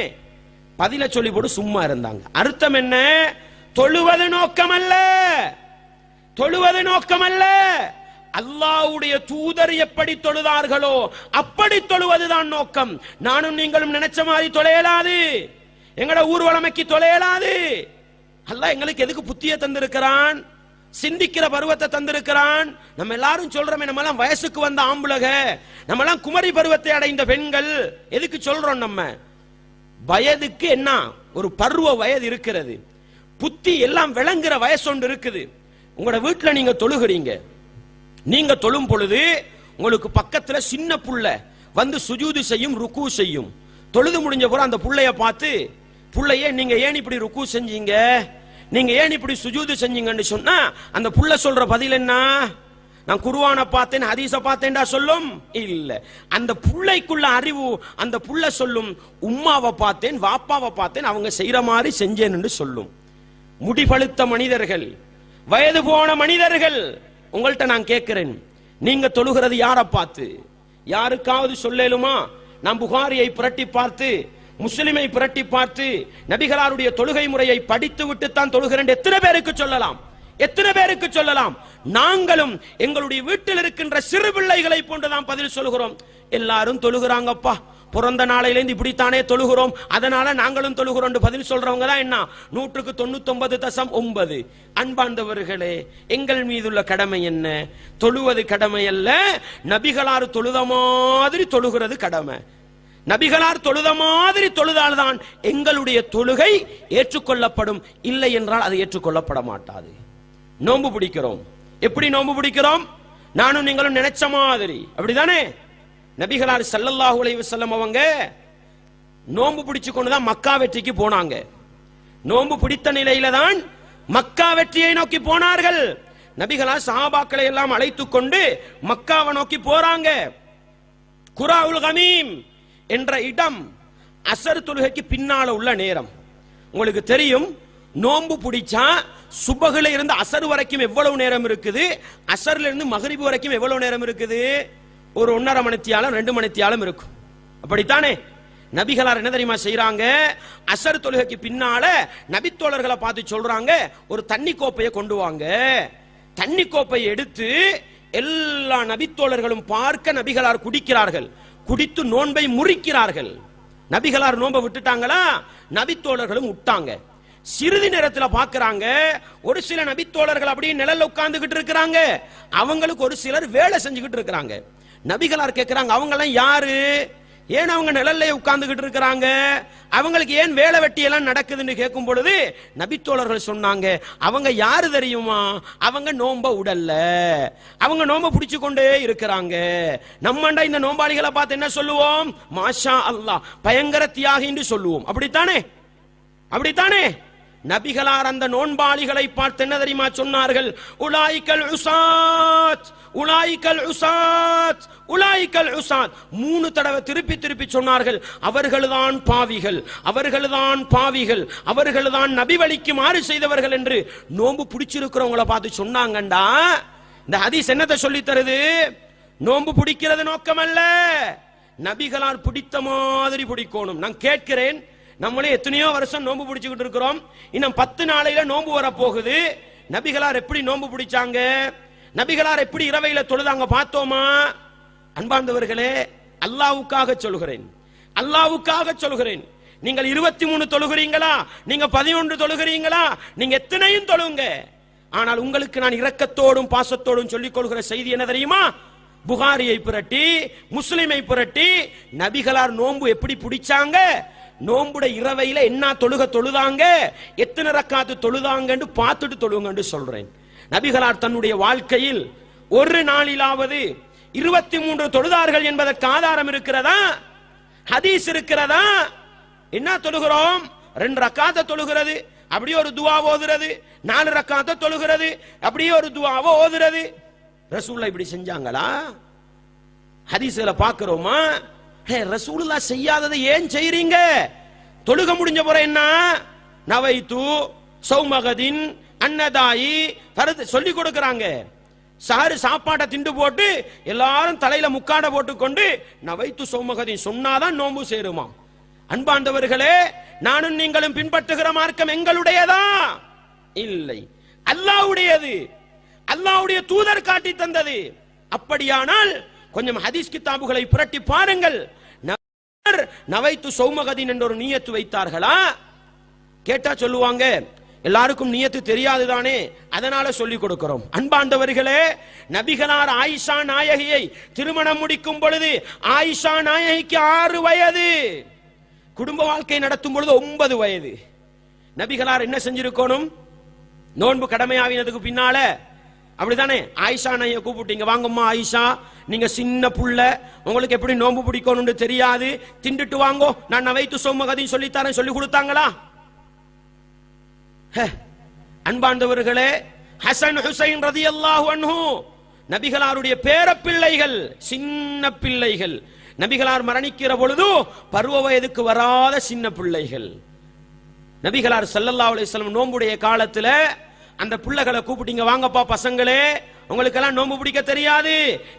பதில சொல்லி போட்டு சும்மா இருந்தாங்க. அர்த்தம் என்ன? தொழுவது நோக்கமல்ல, அல்லாஹ்வுடைய தூதர் எப்படி தொழுதார்களோ அப்படி தொழுவதுதான் நோக்கம். நானும் நீங்களும் நினைச்ச மாதிரி தொலையலாது, எங்கட ஊர்வலமைக்கு தொலையலாது. அல்லாஹ் எங்களுக்கு எதுக்கு புத்திய தந்திருக்கிறான், சிந்திக்கிற பருவத்தை தந்திருக்கிறான். நம்ம எல்லாரும் சொல்றோமே, நம்ம எல்லாம் வயசுக்கு வந்த ஆம்புலக, நம்ம எல்லாம் குமரி பருவத்தை அடைந்த பெண்கள். எதுக்கு சொல்றோம்? நம்ம வயதுக்கு என்ன ஒரு பருவ வயது இருக்கிறது, புத்தி எல்லாம் விளங்குற வயசு ஒன்று இருக்குது. உங்களோட வீட்டுல நீங்க தொழுகிறீங்க, நீங்க தொழும் பொழுது உங்களுக்கு பக்கத்துல சின்ன புள்ள வந்து சுஜூது செய்யும், ருக்கு செய்யும். தொழுது முடிஞ்ச போற அந்த புள்ளைய பார்த்து, புள்ளையே நீங்க ஏன் இப்படி ருக்கு செஞ்சீங்க, நீங்க ஏன் இப்படி சுஜூது செஞ்சீங்கன்னு சொன்னா அந்த புள்ள சொல்ற பதில் என்ன? நான் குர்ஆனை பார்த்தேன், ஹதீஸை பார்த்தேன்டா சொல்லும் இல்ல. அந்த புள்ளைக்குள்ள அறிவு, அந்த புள்ள சொல்லும், உம்மாவை பார்த்தேன், வாப்பாவை பார்த்தேன், அவங்க செய்யற மாதிரி செஞ்சேன்னு சொல்லும். முடிபழுத்த மனிதர்கள், வயது போன மனிதர்கள், உங்கள்கிட்ட நான் கேட்கிறேன், நீங்க தொழுகிறது யாரை பார்த்து? யாருக்காவது சொல்லேலுமா? நான் புகாரியை புரட்டி பார்த்து, முஸ்லிமை புரட்டி பார்த்து, நபிகளாருடைய தொழுகை முறையை படித்து விட்டு தான் தொழுகிறேன் எத்தனை பேருக்கு சொல்லலாம்? எத்தனை பேருக்கு சொல்லலாம்? நாங்களும் எங்களுடைய வீட்டில் இருக்கின்ற சிறு பிள்ளைகளை போன்றுதான் பதில் சொல்கிறோம். எல்லாரும் தொழுகிறாங்கப்பா, பிறந்த நாளையிலேருந்து இப்படித்தானே தொழுகிறோம், அதனால நாங்களும் தொழுகிறோம் பதில் சொல்றவங்க தான் என்ன 99.9. அன்பார்ந்தவர்களே, எங்கள் மீதுள்ள கடமை என்ன? தொழுவது கடமை அல்ல, நபிகளார் தொழுத மாதிரி தொழுகிறது கடமை. நபிகளார் தொழுத மாதிரி தொழுதால்தான் எங்களுடைய தொழுகை ஏற்றுக்கொள்ளப்படும், இல்லை என்றால் அது ஏற்றுக்கொள்ளப்பட மாட்டாது. நோன்பு பிடிக்கிறோம், எப்படி நோன்பு பிடிக்கிறோம்? நானும் நீங்களும் நினைச்ச மாதிரி, அப்படிதானே? நபிகளார் ஸல்லல்லாஹு அலைஹி வஸல்லம் அவங்க நோன்பு பிடிச்சு கொண்டுதான் மக்கா வெற்றிக்கு போனாங்க. நோன்பு பிடித்த நிலையில தான் மக்கா வெற்றியை நோக்கி போனார்கள். நபிகளா சஹாபாக்களை எல்லாம் அழைத்துக் கொண்டு மக்காவை நோக்கி போறாங்க. குராவுல் கமீம் என்ற இடம் அசர் தொழுகைக்கு பின்னால உள்ள நேரம். உங்களுக்கு தெரியும், நோன்பு பிடிச்சா சுபகுல இருந்து அசர் வரைக்கும் எவ்வளவு நேரம் இருக்குது, அசர்ல இருந்து மகரிபு வரைக்கும் எவ்வளவு நேரம் இருக்குது? ஒரு 1.5 மணித்தியாலம் 2 மணித்தியாலம் இருக்கும். அப்படித்தானே? நபிகளார் என்ன தெரியுமா செய்யறாங்க? அசர் தொழுகைக்கு பின்னால நபித்தோழர்களை பார்த்து சொல்றாங்க, ஒரு தண்ணி கோப்பையை கொண்டு வாங்க. தண்ணி கோப்பையை எடுத்து எல்லா நபித்தோழர்களும் பார்க்க நபிகளார் குடிக்கிறார்கள். குடித்து நோன்பை முறிக்கிறார்கள். நபிகளார் நோன்பை விட்டுட்டாங்களா? நபித்தோழர்களும் விட்டாங்க. சிறிது நேரத்தில் பார்க்கிறாங்க, ஒரு சில நபித்தோழர்கள் அப்படியே நிழல்ல உட்கார்ந்துகிட்டு இருக்கிறாங்க. அவங்களுக்கு ஒரு சிலர் வேலை செஞ்சுக்கிட்டு இருக்கிறாங்க. நபிகளார் கேட்கிறாங்க, அவங்க எல்லாம் யாரு? ஏன் அவங்க நிழல்ல உட்கார்ந்துகிட்டு இருக்கிறாங்க? அவங்களுக்கு ஏன் வேலை வெட்டி எல்லாம் நடக்குதுன்னு கேட்கும் பொழுது நபித்தோழர்கள் சொன்னாங்க, அவங்க யாரு தெரியுமா? அவங்க நோம்ப உடல்ல, அவங்க நோம்ப பிடிச்சு கொண்டே இருக்கிறாங்க. நம்மண்டா இந்த நோம்பாளிகளை பார்த்து என்ன சொல்லுவோம்? மாஷா அல்லாஹ், பயங்கர தியாகின்னு சொல்லுவோம். அப்படித்தானே? அப்படித்தானே? நபிகளார் அந்த நோன்பாளிகளை பார்த்து என்ன தெரியுமா சொன்னார்கள்? உலாயிக்கல் உசாத், உலாயிக்கல் உசாத், உலாயிக்கல் உசாத். 3 தடவை திருப்பி திருப்பி சொன்னார்கள், அவர்கள்தான் பாவிகள், அவர்கள்தான் பாவிகள், அவர்கள்தான் நபி வழிக்கு மாறு செய்தவர்கள் என்று நோன்பு பிடிச்சிருக்கிறவங்களை பார்த்து சொன்னாங்கண்டா. இந்த ஹதீஸ் என்னத்தை சொல்லி தருது? நோன்பு பிடிக்கிறது நோக்கம் அல்ல, நபிகளார் பிடித்த மாதிரி பிடிக்கணும். நான் கேட்கிறேன், நம்மளே எத்தனையோ வருஷம் நோன்பு பிடிச்சுக்கிட்டு இருக்கிறோம். இன்னும் 10 நாளையில நோன்பு வர போகுது. நபிகளார் எப்படி நோன்பு பிடிச்சாங்க? நபிகளார் எப்படி இரவையில தொழுதாங்க பார்த்தோமா? அன்பார்ந்தவர்களே, அல்லாஹ்வுக்காக சொல்கிறேன், அல்லாஹ்வுக்காக சொல்கிறேன். நீங்கள் 23 தொழுகிறீங்களா, நீங்க 11 தொழுகிறீங்களா, நீங்க எத்தனையும் தொழுங்க. ஆனால் உங்களுக்கு நான் இரக்கத்தோடும் பாசத்தோடும் சொல்லிக் கொள்கிற செய்தி என்ன தெரியுமா? புகாரியை புரட்டி முஸ்லிமை புரட்டி நபிகளார் நோன்பு எப்படி பிடிச்சாங்க, நோம்புடைய இரவையில என்ன தொழுதாங்க, எத்தனை ரக்காத்து தொழுதாங்கன்னு பார்த்துட்டு தொழுங்கன்னு சொல்றேன். நபிகளார் தன்னுடைய வாழ்க்கையில் ஒரு நாளிலாவது 23 தொழுதார்கள் என்பதற்கு ஆதாரம் இருக்கிறதா? ஹதீஸ் இருக்கிறதா? என்ன தொழுகிறோம்? 2 ரக்காத்த தொழுகிறது, அப்படியே ஒரு துவா ஓதுறது. 4 ரக்காத்த தொழுகிறது, அப்படியே ஒரு துவாவை ஓதுறது. ரசூலுல்லாஹ் இப்படி செஞ்சாங்களா? ஹதீஸ்ல பார்க்கிறோமா? ரசூலுல்லாஹ் செய்யாததை ஏன் செய்றீங்க? தொழுக முடிஞ்ச போற என்ன நவைத்து சௌமகதின் அன்னதாயி சொல்லி கொடுக்கறாங்க. சாரு சாப்பாட்டை திண்டு போட்டு எல்லாரும் தலையில முக்காட போட்டுக்கொண்டு நவைத்து சௌமகதின் சொன்னாதான் நோன்பு சேருமா? அன்பாண்டவர்களே, நானும் நீங்களும் பின்பற்றுகிற மார்க்கம் எங்களுடையதா? இல்லை, அல்லாஹ்வுடையது. அல்லாஹ்வுடைய தூதர் காட்டி தந்தது. அப்படியானால் கொஞ்சம் ஹதீஸ் கிதாபுகளை புரட்டி பாருங்கள். நவைத்து சௌமகதின் என்ற ஒரு நியத்து வைத்தார்களா? கேட்டா சொல்லுவாங்க, எல்லாருக்கும் நியத்து தெரியாதுதானே, அதனால சொல்லிக் கொடுக்கிறோம். அன்பாண்டவர்களே, நபிகளார் ஆயிஷா நாயகியை திருமணம் முடிக்கும் பொழுது ஆயிஷா நாயகிக்கு 6 வயது, குடும்ப வாழ்க்கை நடத்தும் பொழுது 9 வயது. நபிகளார் என்ன செஞ்சிருக்கணும்? நோன்பு கடமையாவினதுக்கு பின்னால அப்படித்தானே ஆயிஷா நாயை கூப்பிட்டீங்க, வாங்கம்மா ஆயிஷா, நீங்க சின்ன புள்ள, உங்களுக்கு எப்படி நோன்பு பிடிக்கணும்னு தெரியாது, திண்டுட்டு வாங்கோ, நான் நவைத்து சௌமகதின் சொல்லித்தரேன், சொல்லி கொடுத்தாங்களா? அன்பாண்டவர்களே, ஹசன் ஹுசைன் ரலியல்லாஹு அன்ஹு நபிகளாருடைய பேர பிள்ளைகள், சின்ன பிள்ளைகள். நபிகளார் மரணிக்கிற பொழுது பருவ வயதுக்கு வராத சின்ன பிள்ளைகள். நபிகளார் ஸல்லல்லாஹு அலைஹி வஸல்லம் நோன்புடைய காலத்துல அந்த பிள்ளைகளை கூப்பிட்டீங்க, வாங்கப்பா பசங்களே, உங்களுக்கு எல்லாம் நோன்பு பிடிக்க தெரியாது,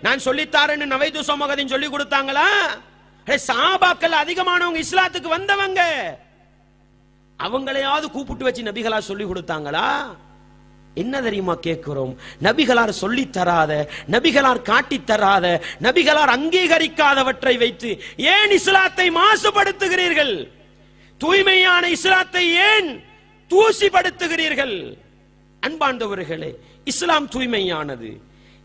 நான் சொல்லித்தாரேன்னு நவைத்து சௌமகதின் சொல்லி கொடுத்தாங்களா? சஹாபாக்கள் அதிகமானவங்க இஸ்லாத்துக்கு வந்தவங்க, அவங்களையாவது கூப்பிட்டு வச்சு நபிகளார் சொல்லி கொடுத்தாங்களா? என்ன தெரியுமா கேட்கிறோம்? நபிகளார் சொல்லி தராத, நபிகளார் காட்டி தராத, நபிகளார் அங்கீகரிக்காதவற்றை வைத்து ஏன் இஸ்லாத்தை மாசுபடுத்துகிறீர்கள்? தூய்மையான இஸ்லாத்தை ஏன் தூசிப்படுத்துகிறீர்கள்? அன்பாண்டவர்களே, இஸ்லாம் தூய்மையானது,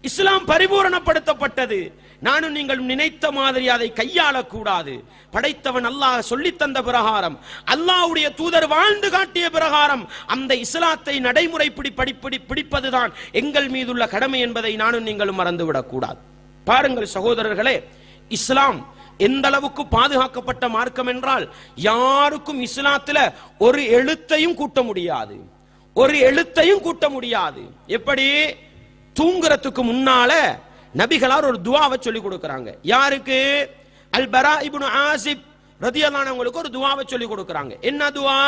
இஸ்லாம் பரிபூரணப்படுத்தப்பட்டது. நானும் நீங்கள் நினைத்த மாதிரி அதை கையாளக்கூடாது. படைத்தவன் அல்லாஹ் சொல்லி தந்த பிரகாரம், அல்லாஹ்வுடைய தூதர் வாழ்ந்து காட்டிய பிரகாரம் அந்த இஸ்லாத்தை நடைமுறை பிடிப்பதுதான் எங்கள் மீதுள்ள கடமை என்பதை நானும் நீங்களும் மறந்துவிடக் கூடாது. பாருங்கள் சகோதரர்களே, இஸ்லாம் எந்த அளவுக்கு பாதுகாக்கப்பட்ட மார்க்கம் என்றால், யாருக்கும் இஸ்லாத்துல ஒரு எழுத்தையும் கூட்ட முடியாது, ஒரு எழுத்தையும் கூட்ட முடியாது. எப்படி? தூங்குறதுக்கு முன்னால நபிகளார் ஒரு துஆவை சொல்லி கொடுக்கறாங்க. யாருக்கு? அல் பரா இப்னு ஆசிப் ரலியல்லாஹு அன்ஹுவுக்கு ஒரு துஆவை சொல்லி கொடுக்கறாங்க. என்ன துஆ?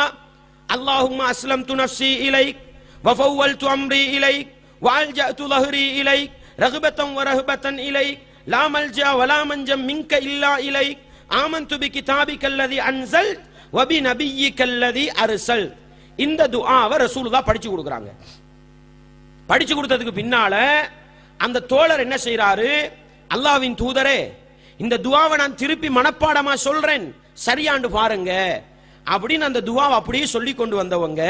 அல்லாஹும்ம அஸ்லம்து நஃப்ஸி இலைக் வ ஃபவ்வல்து அம்ரி இலைக் வ அல்ஜஅது ظهري இலைக் ரக்பத்தன் வ ரஹபத்தன் இலைக் லா மல்ஜா வ லா மன்ஜா மின்க இல்லா இலைக் ஆமன்து பி கிதாபிகல்லதி அன்ஸல் வ பி நபியிகல்லதி அர்ஸல். இந்த துஆவை ரசூலுல்லாஹ் படிச்சு கொடுக்கறாங்க. படிச்சு கொடுத்ததுக்கு பின்னால அந்த தோழர் என்ன செய்யறாரு? அல்லாஹ்வின் தூதரே, இந்த துஆவை நான் திருப்பி மனப்பாடமா சொல்றேன், சரியாண்டு பாருங்க அப்படின்னு அந்த துஆவை அப்படியே சொல்லி கொண்டு வந்தவங்க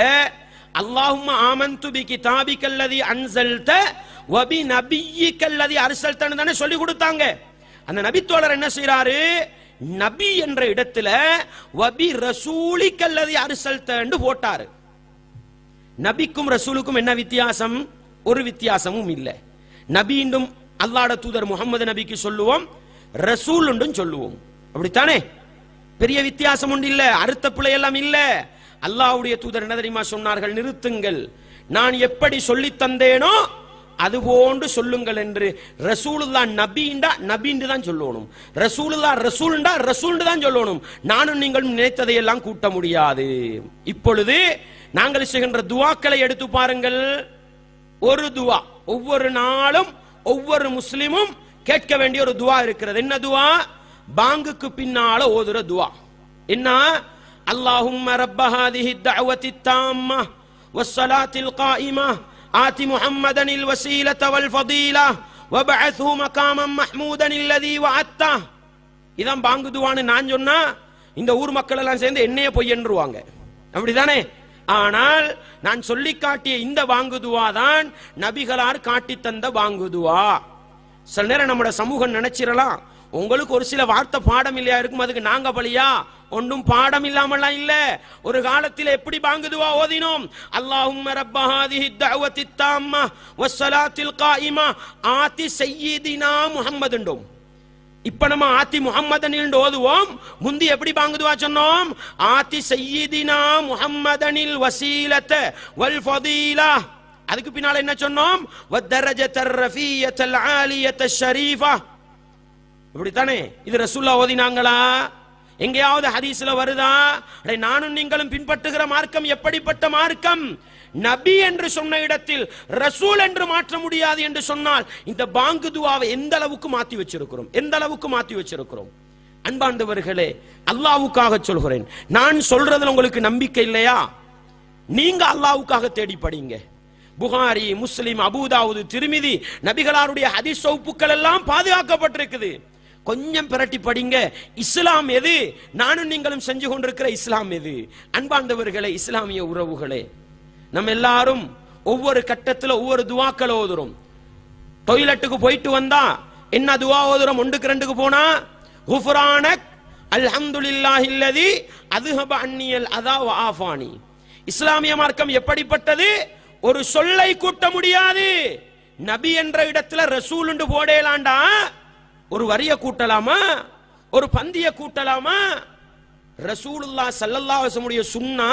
அல்லாஹும்ம ஆமன்து பி கிதாபிகல்லதி அன்ஸல்த வ பி நபியிகல்லதி அர்ஸல்தன்னு தானே சொல்லி கொடுத்தாங்க. அந்த நபி தோழர் என்ன செய்யறாரு? நபி என்ற இடத்துல வ பி ரசூலிகல்லதி அர்ஸல்தன்னு போட்டாரு. நபிக்கும் ரசூலுக்கும் என்ன வித்தியாசம்? ஒரு வித்தியாசமும் இல்லை. நபி என்றும் அல்லாஹ்வுடைய தூதர் முகமது நபிக்கு சொல்லுவோம், ரசூல் என்றும் சொல்லுவோம். அப்படித்தானே? பெரிய வித்தியாசம் ஒன்று இல்ல, அர்த்த பிழை எல்லாம் இல்ல. அல்லாஹ்வுடைய தூதர் என்ன தெரியுமா சொன்னார்கள்? நிறுத்துங்கள், நான் எப்படி சொல்லி தந்தேனோ அது போன்று சொல்லுங்கள் என்று. ரசூலுல்லாஹ் நபிண்டா நபின்னு தான் சொல்லணும், ரசூலுல்லாஹ் ரசூல்ண்டா ரசூல்னு தான் சொல்லணும். நானும் நீங்களும் நினைத்ததை எல்லாம் கூட்ட முடியாது. இப்பொழுது நாங்கள் செய்கின்ற துஆக்களை எடுத்து பாருங்கள். ஒரு துஆ ஒவ்வொரு நாளும் ஒவ்வொரு முஸ்லிமும் கேட்க வேண்டிய ஒரு துஆ இருக்கிறது. என்ன துஆ? பாங்குக்கு பின்னால ஓதுற துஆ. என்ன? அல்லாஹும்ம ரப்ப ஹாதிஹி தஅவத்தி தாம்ம வஸ்ஸலாத்தில் காயிம ஆதி முஹம்மதனில் வஸீலத வல் ஃபதீலா வபஅத்ஹு மகாமம் மஹ்மூதன் அல்லதி வஅத்தா. இதான் பாங்கு துஆன்னு நான் சொன்னா இந்த ஊர் மக்கள் எல்லாம் சேர்ந்து என்னைய பொய்யன்றுவாங்க. அப்படிதானே? ஆனால் நான் சொல்லி காட்டிய இந்த பாங்கு துஆ தான் நபிகளார் காட்டி தந்த பாங்கு துஆ. சில நேரம் நம்முடைய சமூகம் நினைச்சிடலாம், உங்களுக்கு ஒரு சில வார்த்தை பாடம் இல்லையா இருக்கும், அதுக்கு நாங்க பலியா? ஒன்றும் பாடம் இல்லாமலாம் இல்ல. ஒரு காலத்தில் எப்படி பாங்கு துஆ ஓதினோம்? அல்லாஹும்ம ரப்ப ஹாதிஹி தஅவத்தி தாம்ம வஸ்ஸலாத்தில் காயிம ஆதி சய்யிதினா முஹம்மதுண்டோம். இப்ப நம்ம ஆதி முஹம்மதனில் ஓதுவோம். முந்தி எப்படி பாங்கு துஆ சொன்னோம்? ஆதி சய்யிதினா முஹம்மதனில் வஸீலத வல் ஃபதீலா. அதுக்கு பின்னால என்ன சொன்னோம்? வதரஜத்தர் ரஃபியத்தல் ஆலியத்தஷ் ஷரீஃபா. இப்படித்தானே? இது ரசூலுல்லாஹ் ஓதினாங்களா? எங்கேயாவது ஹதீஸ்ல வருதா? நானும் நீங்களும் பின்பற்றுகிற மார்க்கம் எப்படிப்பட்ட மார்க்கம்? நபி என்று சொன்ன இடத்தில் ரசூல் என்று மாற்ற முடியாது என்று சொன்னால் இந்த பாங்கு துஆவை எந்த அளவுக்கு மாத்தி வச்சிருக்கிறோம், எந்த அளவுக்கு மாத்தி வச்சிருக்கிறோம். அன்பாண்டவர்களே, அல்லாஹ்வுக்காக சொல்கிறேன். நான் சொல்றதுல உங்களுக்கு நம்பிக்கை இல்லையா? நீங்க அல்லாஹ்வுக்காக தேடி படிங்க. புகாரி, முஸ்லிம், அபூதாவுது, திர்மிதி நபிகளாருடைய ஹதீஸ் தொகுப்புகள் எல்லாம் பாதுகாக்கப்பட்டிருக்குது. கொஞ்சம் பிரட்டி படிங்க. இஸ்லாம் எது? நானும் நீங்களும் செஞ்சு கொண்டிருக்கிற இஸ்லாம் எது? அன்பாண்டவர்களே, இஸ்லாமிய உறவுகளே, நம்ம எல்லாரும் ஒவ்வொரு கட்டத்தில் ஒவ்வொரு துஆக்கள் ஓதுறோம். டாய்லெட்டுக்கு போயிட்டு வந்தா என்ன துஆ ஓதுறோம்? ஒன்றுக்கு ரெண்டுக்கு போனா குஃப்ரானக் அல்ஹம்துலில்லாஹில்லதி அதுஹப அன்னியல் அதா வ ஆஃபானி. இஸ்லாமிய மார்க்கம் எப்படிப்பட்டது? ஒரு சொல்லை கூட்ட முடியாது. நபி என்ற இடத்துல ரசூல் என்று போடலாண்டா ஒரு வரிய கூட்டலாமா? ஒரு பந்திய கூட்டலாமா? ரசூலுல்லாஹ் ஸல்லல்லாஹு அலைஹி வஸல்லம் சுன்னா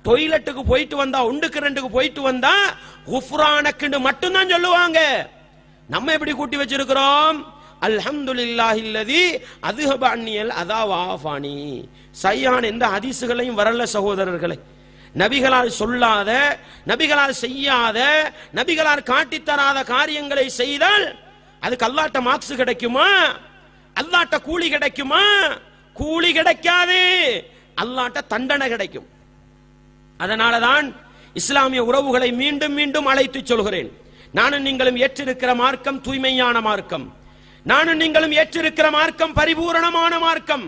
டாய்லெட்டுக்கு போயிட்டு வந்தா, ஒன்றுக்கு ரெண்டுக்கு போயிட்டு வந்தா குஃப்ரானக்குன்னு மட்டும் தான் சொல்லுவாங்க. நம்ம எப்படி கூட்டி வச்சிருக்கிறோம்? அல்ஹம்துலில்லாஹில்லதி அதுஹப அன்னியல் அதா வ ஆஃபானி. சஹீஹான எந்த ஹதீஸ்களையும் வரல சகோதரர்களே. நபிகளால் சொல்லாத, நபிகளால் செய்யாத, நபிகளால் காட்டி தராத காரியங்களை செய்தால் அதுக்கு அல்லாஹ்ட்ட மார்க்ஸ் கிடைக்குமா? அல்லாஹ்ட்ட கூலி கிடைக்குமா? கூலி கிடைக்காது, அல்லாஹ்ட்ட தண்டனை கிடைக்கும். அதனாலதான் இஸ்லாமிய உறவுகளை மீண்டும் மீண்டும் அழைத்து சொல்கிறேன். நானும் நீங்களும் ஏற்றிருக்கிற மார்க்கம் தூய்மையான மார்க்கம். நானும் நீங்களும் ஏற்றிருக்கிற மார்க்கம் பரிபூரணமான மார்க்கம்.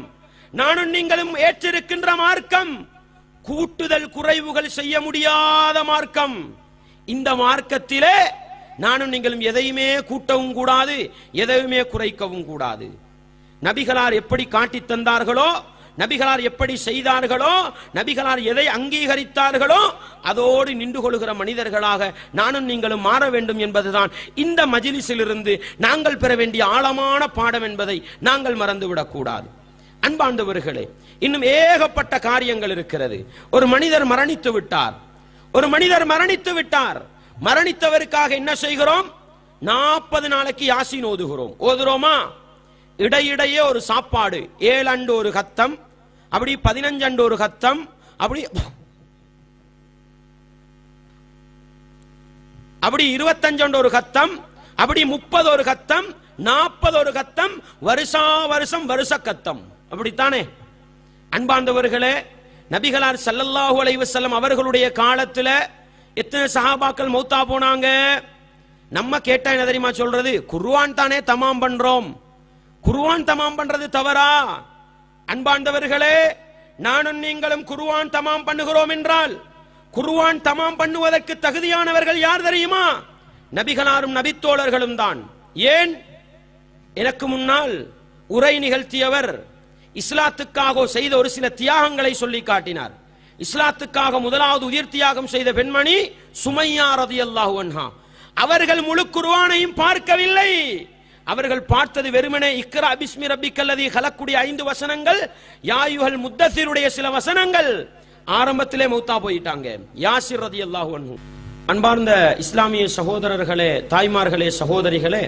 நானும் நீங்களும் ஏற்றிருக்கின்ற மார்க்கம் கூட்டுதல் குறைவுகள் செய்ய முடியாத மார்க்கம். இந்த மார்க்கத்திலே நானும் நீங்களும் எதையுமே கூட்டவும் கூடாது, எதையுமே குறைக்கவும் கூடாது. நபிகளார் எப்படி காட்டி தந்தார்களோ, நபிகளார் எப்படி செய்தார்களோ, நபிகளார் எதை அங்கீகரித்தார்களோ அதோடு நின்று கொள்கிற மனிதர்களாக நானும் நீங்களும் மாற வேண்டும் என்பதுதான் இந்த மஜ்லிஸிலிருந்து நாங்கள் பெற வேண்டிய ஆழமான பாடம் என்பதை நாங்கள் மறந்துவிடக் கூடாது. அன்பாண்டவர்களே, இன்னும் ஏகப்பட்ட காரியங்கள் இருக்கிறது. ஒரு மனிதர் மரணித்து விட்டார், ஒரு மனிதர் மரணித்து விட்டார். மரணித்தவருக்காக என்ன செய்கிறோம்? 40 நாளைக்கு யாசீன் ஓதுகிறோம். ஓதுறோமா? இடையிடையே ஒரு சாப்பாடு. 7 அண்டு ஒரு கத்தம், அப்படி 15 அண்டு ஒரு கத்தம், அப்படி 25 அண்டு ஒரு கத்தம், அப்படி 30 ஒரு கத்தம், 40 ஒரு கத்தம், வருஷா வருஷம் வருஷ கத்தம். அப்படித்தானே அன்பார்ந்தவர்களே? நபிகளார் ஸல்லல்லாஹு அலைஹி வஸல்லம் அவர்களுடைய காலத்துல எத்தனை சஹாபாக்கள் மௌத்தா போனாங்க? நம்ம கேட்டா என்ன தெரியுமா சொல்றது? குர்ஆன் தானே தமாம் பண்றோம். குர்ஆன் தமாம் பண்றது தவறா? அன்பார்ந்தவர்களே, நானும் நீங்களும் குர்ஆன் தமாம் பண்ணுகிறோம் என்றால் குர்ஆன் தமாம் பண்ணுவதற்கு தகுதியானவர்கள் யார் தெரியுமா? நபிகளாரும் நபித்தோழர்களும் தான். ஏன்? எனக்கு முன்னால் உரை நிகழ்த்தியவர் இஸ்லாத்துக்காக செய்த ஒரு சில தியாகங்களை சொல்லி காட்டினார். இஸ்லாத்துக்காக முதலாவது உயிர் தியாகம் செய்த பெண்மணி சுமையா ரலியல்லாஹு அன்ஹா. அவர்கள் முழு குர்ஆனையும் பார்க்கவில்லை. அவர்கள் பார்த்தது வெறுமனே இக்ரா பிஸ்மி ரப்பிக்கல்லதி ஹலக்குடைய 5 வசனங்கள், யா அய்யுஹல் முத்தஸிருடைய சில வசனங்கள். ஆரம்பத்திலே மௌத்தா போயிட்டாங்க. யாசிர் ரலியல்லாஹு அன்ஹு. அன்பார்ந்த இஸ்லாமிய சகோதரர்களே, தாய்மார்களே, சகோதரிகளே,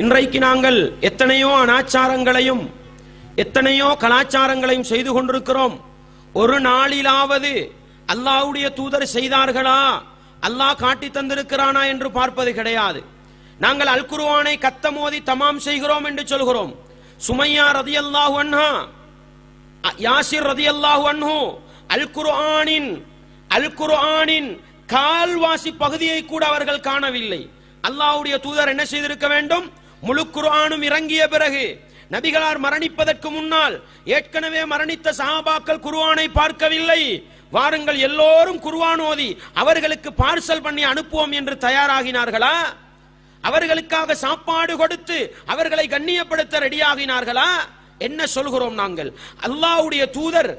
இன்றைக்கு நாங்கள் எத்தனையோ அனாச்சாரங்களையும் எத்தனையோ கலாச்சாரங்களையும் செய்து கொண்டிருக்கிறோம். ஒரு நாளிலாவது அல்லாஹ்வுடைய தூதர் செய்தார்களா, அல்லாஹ் காட்டி தந்திருக்கிறானா என்று பார்ப்பது கிடையாது. நாங்கள் அல் குர்ஆனை கத்தமோதி தமாம் செய்கிறோம் என்று சொல்கிறோம். சுமையா ரலியல்லாஹு அன்ஹா, யாசிர் ரலியல்லாஹு அன்ஹு அல் குர்ஆனின் கால்வாசி பகுதியை கூட அவர்கள் காணவில்லை. அல்லாஹ்வுடைய தூதர் என்ன செய்திருக்க வேண்டும்? முழு குர்ஆனும் இறங்கிய பிறகு, நபிகளார் மரணிப்பதற்கு முன்னால் ஏற்கனவே மரணித்த சஹாபாக்கள் குர்ஆனை பார்க்கவில்லை. வாருங்கள் எல்லோரும் குர்ஆன் ஓதி அவர்களுக்கு பார்சல் பண்ணி அனுப்புவோம் என்று தயாராகினார்களா? அவர்களுக்காக சாப்பாடு கொடுத்து அவர்களை கண்ணியப்படுத்த ரெடியாகினார்களா? என்ன சொல்கிறோம் நாங்கள்? அல்லாஹ்வுடைய தூதர்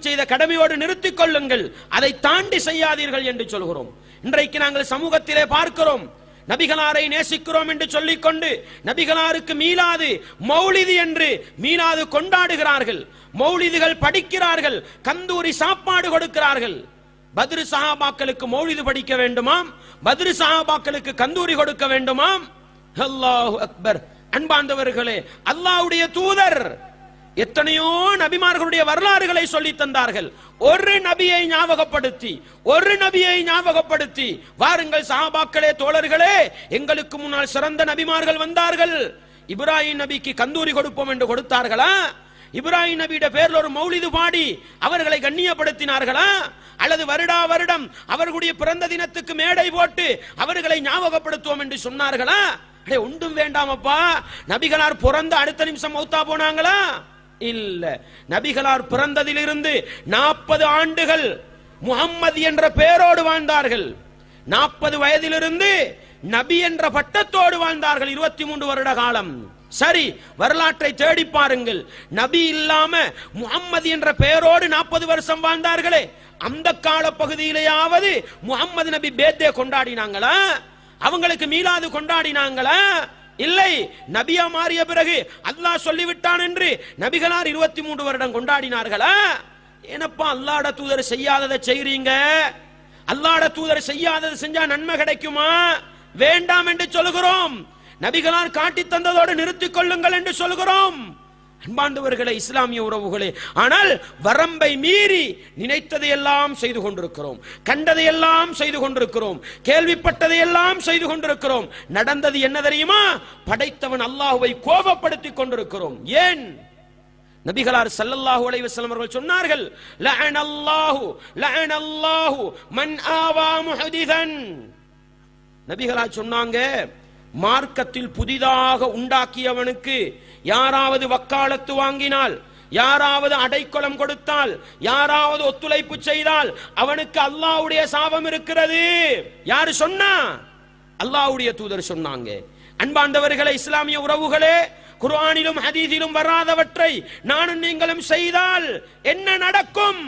செய்த கடமையோடு நிறுத்திக் கொள்ளுங்கள், அதை தாண்டி செய்யாதீர்கள் என்று சொல்கிறோம். இன்றைக்கு நாங்கள் சமூகத்திலே பார்க்கிறோம், நபிகளாரை நேசிக்கிறோம் என்று சொல்லிக்கொண்டு நபிகளாருக்கு மீலாது மௌலிது என்று மீலாது கொண்டாடுகிறார்கள். மௌலிதுகள் படிக்கிறார்கள், கந்தூரி சாப்பாடு கொடுக்கிறார்கள். பத்ரு சஹாபாக்களுக்கு மௌலிது படிக்க வேண்டுமாம், பத்ரு சஹாபாக்களுக்கு கந்தூரி கொடுக்க வேண்டுமாம். அல்லாஹு அக்பர். அன்பார்ந்தவர்களே, அல்லாஹ்வுடைய தூதர் எத்தனையோ நபிமார்களுடைய வரலாறுகளை சொல்லி தந்தார்கள். ஒரு நபியை ஞாபகப்படுத்தி வாருங்கள் சஹாபாக்களே, தோழர்களே, எங்களுக்கு முன்னால் சிறந்த நபிமார்கள் வந்தார்கள். இப்ராஹிம் நபிக்கு கந்தூரி கொடுப்போம் என்று கொடுத்தார்களா? இப்ராஹிம் நபியோட பேர்ல ஒரு மௌலிது பாடி அவர்களை கண்ணியப்படுத்தினார்களா? அல்லது வருடா வருடம் அவர்களுடைய பிறந்த தினத்துக்கு மேடை போட்டு அவர்களை ஞாபகப்படுத்துவோம் என்று சொன்னார்களா? ஒன்றும் வேண்டாமப்பா. நபிகளார் பிறந்த அடுத்த நிமிஷம் மௌத்தா போனாங்களா? இல்ல. நபிகளார் பிறந்ததிலிருந்து 40 ஆண்டுகள் முஹம்மது என்ற பெயரோடு வாழ்ந்தார்கள். 40 வயதிலிருந்து நபி என்ற பட்டத்தோடு வாழ்ந்தார்கள். 23 வருட காலம். சரி, வரலாற்றை தேடி பாருங்கள். நபி இல்லாம முஹம்மது என்ற பெயரோடு 40 வருஷம் வாழ்ந்தார்களே, அந்த கால பகுதியிலேயாவது முஹம்மது நபி பேர்தே கொண்டாடினாங்களா? அவங்களுக்கு மீலாது கொண்டாடினாங்களா? இல்லை. நபியா மாறிய பிறகு அல்லாஹ் சொல்லிவிட்டான் என்று நபிகளார் 23 வருடம் கொண்டாடினார்களா? என்னப்பா அல்லாஹ்ட தூதர் செய்யாததை செய்றீங்க? அல்லாஹ்ட தூதர் செய்யாததை செஞ்சா நன்மை கிடைக்குமா? வேண்டாம் என்று சொல்கிறோம். நபிகளார் காட்டி தந்ததோடு நிறுத்திக் கொள்ளுங்கள் என்று சொல்கிறோம். அன்பார்ந்தவர்களே, இஸ்லாமிய உறவுகளே, ஆனால் வரம்பை மீறி நினைத்ததையெல்லாம் செய்து கொண்டிருக்கிறோம், கண்டதையெல்லாம் செய்து கொண்டிருக்கிறோம், கேள்விப்பட்டதையெல்லாம் செய்து கொண்டிருக்கிறோம். நடந்தது என்ன தெரியுமா? படைத்தவன் அல்லாஹ்வை கோபப்படுத்திக் கொண்டிருக்கிறோம். ஏன்? நபிகளார் ஸல்லல்லாஹு அலைஹி வஸல்லம் அவர்கள் சொன்னார்கள், லஅனல்லாஹு மன் ஆவா முஹதிதன். நபிகளார் சொன்னாங்க, மார்க்கத்தில் புதிதாக உண்டாக்கியவனுக்கு யாராவது வக்காலத்து வாங்கினால், யாராவது அடைக்கலம் கொடுத்தால், யாராவது ஒத்துழைப்பு செய்தால் அவனுக்கு அல்லாஹ்வுடைய சாபம் இருக்கிறது. யாரு சொன்னா? அல்லாஹ்வுடைய தூதர் சொன்னாங்க. அன்பார்ந்தவர்களே, இஸ்லாமிய உறவுகளே, குர்ஆனிலும் ஹதீஸிலும் வராதவற்றை நானும் நீங்களும் செய்தால் என்ன நடக்கும்?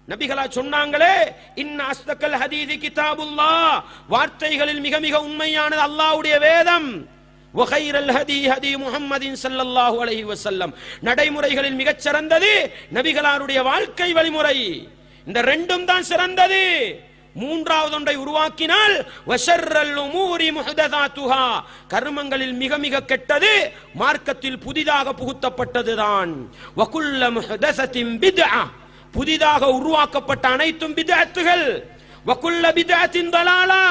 நபிகளா சொன்னாங்களே, இன்ன அஸ்தகல் ஹதீஸி கிதாபுல்லாஹ், வார்த்தைகளில் மிக மிக உண்மையானது அல்லாஹ்வுடைய வேதம். வகைரல் ஹதி ஹதி முஹம்மதின் ஸல்லல்லாஹு அலைஹி வஸல்லம், நடைமுறைகளில் மிகச் சிறந்தது நபிகளாருடைய வாழ்க்கை வழிமுறை. இந்த ரெண்டும் தான் சிறந்தது. மூன்றாவது ஒன்றை உருவாக்கினால் வஷர்ரல் உமூரி முஹததாத்துஹா, கர்மங்களில் மிக மிக கெட்டது மார்க்கத்தில் புதிதாக புகுத்தப்பட்டதுதான். வகுல்ல முஹதஸத்தின் பித்ஆ, புதிதாக உருவாக்கப்பட்ட அனைத்தும் பித்அத்துகள். வகுல்ல பித்அத்தின் தலாலா,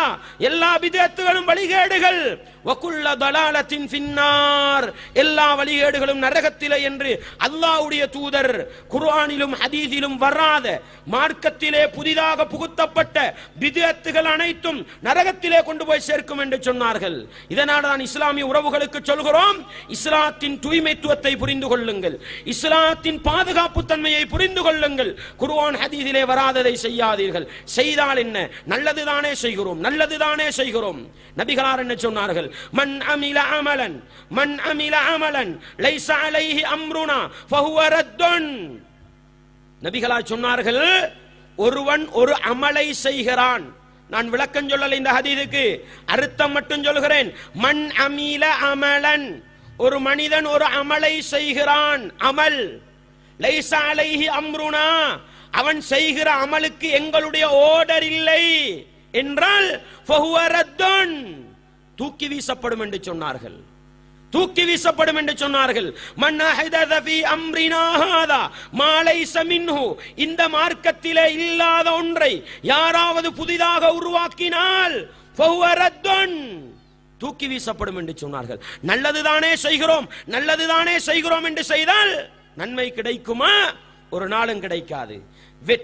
எல்லா பித்அத்துகளும் வழிகேடுகள். வகுல்ல தலாலத்தின் ஃபின்னார், எல்லா வழிகேடுகளும் நரகத்திலே என்று அல்லாஹ்வுடைய தூதர் குர்ஆனிலும் ஹதீஸிலும் வராத மார்க்கத்திலே புதிதாக புகுத்தப்பட்ட பித்அத்துகள் அனைத்தும் நரகத்திலே கொண்டு போய் சேர்க்கும் என்று சொன்னார்கள். இதனால் தான் இஸ்லாமிய உறவுகளுக்கு சொல்கிறோம், இஸ்லாத்தின் தூய்மைத்துவத்தை புரிந்து கொள்ளுங்கள், இஸ்லாத்தின் பாதுகாப்பு தன்மையை புரிந்து கொள்ளுங்கள். குர்ஆன் ஹதீஸிலே வராததை செய்யாதீர்கள். செய்தால் என்ன? நல்லதுதானே செய்கிறோம், நல்லதுதானே செய்கிறோம். நபிகளார் என்ன சொன்னார்கள்? மன் அமில அமலன் லைஸ அலைஹி அம்ருனா ஃபஹுவ ரத்துன். நபிகளார் சொன்னார்கள், ஒருவன் ஒரு அமலை செய்கிறான். நான் விளக்கம் சொல்லல இந்த ஹதீஸுக்கு, அர்த்தம் மட்டும் சொல்கிறேன். மன் அமில அமலன், ஒரு மனிதன் ஒரு அமலை செய்கிறான், அமல் லைஸ அலைஹி அம்ருனா, அவன் செய்கிற அமலுக்கு எங்களுடைய ஆர்டர் இல்லை என்றால் ஃபஹுவ ரத்துன், தூக்கி வீசப்படும் என்று சொன்னார்கள். தூக்கி வீசப்படும் என்று சொன்னார்கள். மன் அஹதஸ ஃபீ அம்ரினா ஹாதா மா லைஸ மின்ஹு, இந்த மார்க்கத்திலே இல்லாத ஒன்றை யாராவது புதிதாக உருவாக்கினால் ஃபஹுவ ரத்துன், தூக்கி வீசப்படும் என்று சொன்னார்கள். நல்லதுதானே செய்கிறோம், நல்லதுதானே செய்கிறோம் என்று செய்தால் நன்மை கிடைக்குமா? ஒரு நாளும் கிடைக்காது.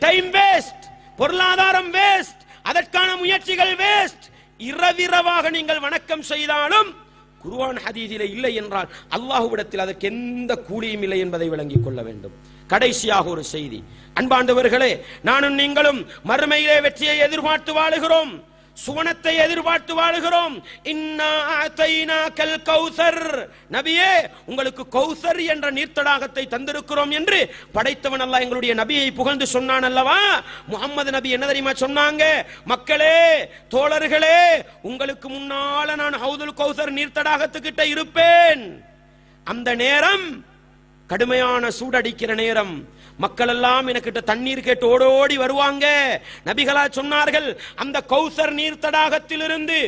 டைம் வேஸ்ட், பொருளாதாரம் வேஸ்ட், அதற்கான முயற்சிகள் வேஸ்ட். இரவிரவாக நீங்கள் வணக்கம் செய்தாலும் குர்ஆன் ஹதீஸிலே இல்லை என்றால் அல்லாஹ்விடத்தில் அதற்கு எந்த கூலியும் இல்லை என்பதை விளங்கிக் கொள்ள வேண்டும். கடைசியாக ஒரு செய்தி, அன்பாண்டவர்களே, நானும் நீங்களும் மறுமையிலே வெற்றியை எதிர்பார்த்து வாழுகிறோம், சுவனத்தை எதிர்பார்த்து வாழுகிறோம். இன்னா அதைனாக்கல் கௌசர், நபியே உங்களுக்கு கௌசர் என்ற நீர்த்தடாகத்தை தந்திருக்கிறோம் என்று படைத்தவன் அல்லாஹ் எங்களுடைய நபியை புகழ்ந்து சொன்னான் அல்லவா? முஹம்மது நபி என்ன தெரியுமா சொன்னாங்க? மக்களே, தோழர்களே, உங்களுக்கு முன்னால நான் ஹவுதுல் கௌசர் நீர்த்தடாகத்துக்கிட்ட இருப்பேன். அந்த நேரம் கடுமையான சூடடிக்கிற நேரம், மக்கள் எல்லாம் எனக்கிட்ட தண்ணீர் கேட்டு ஓடோடி வருவாங்க. நபிகளா சொன்னார்கள், அந்த கௌசர் நீர் தடாகத்திலிருந்து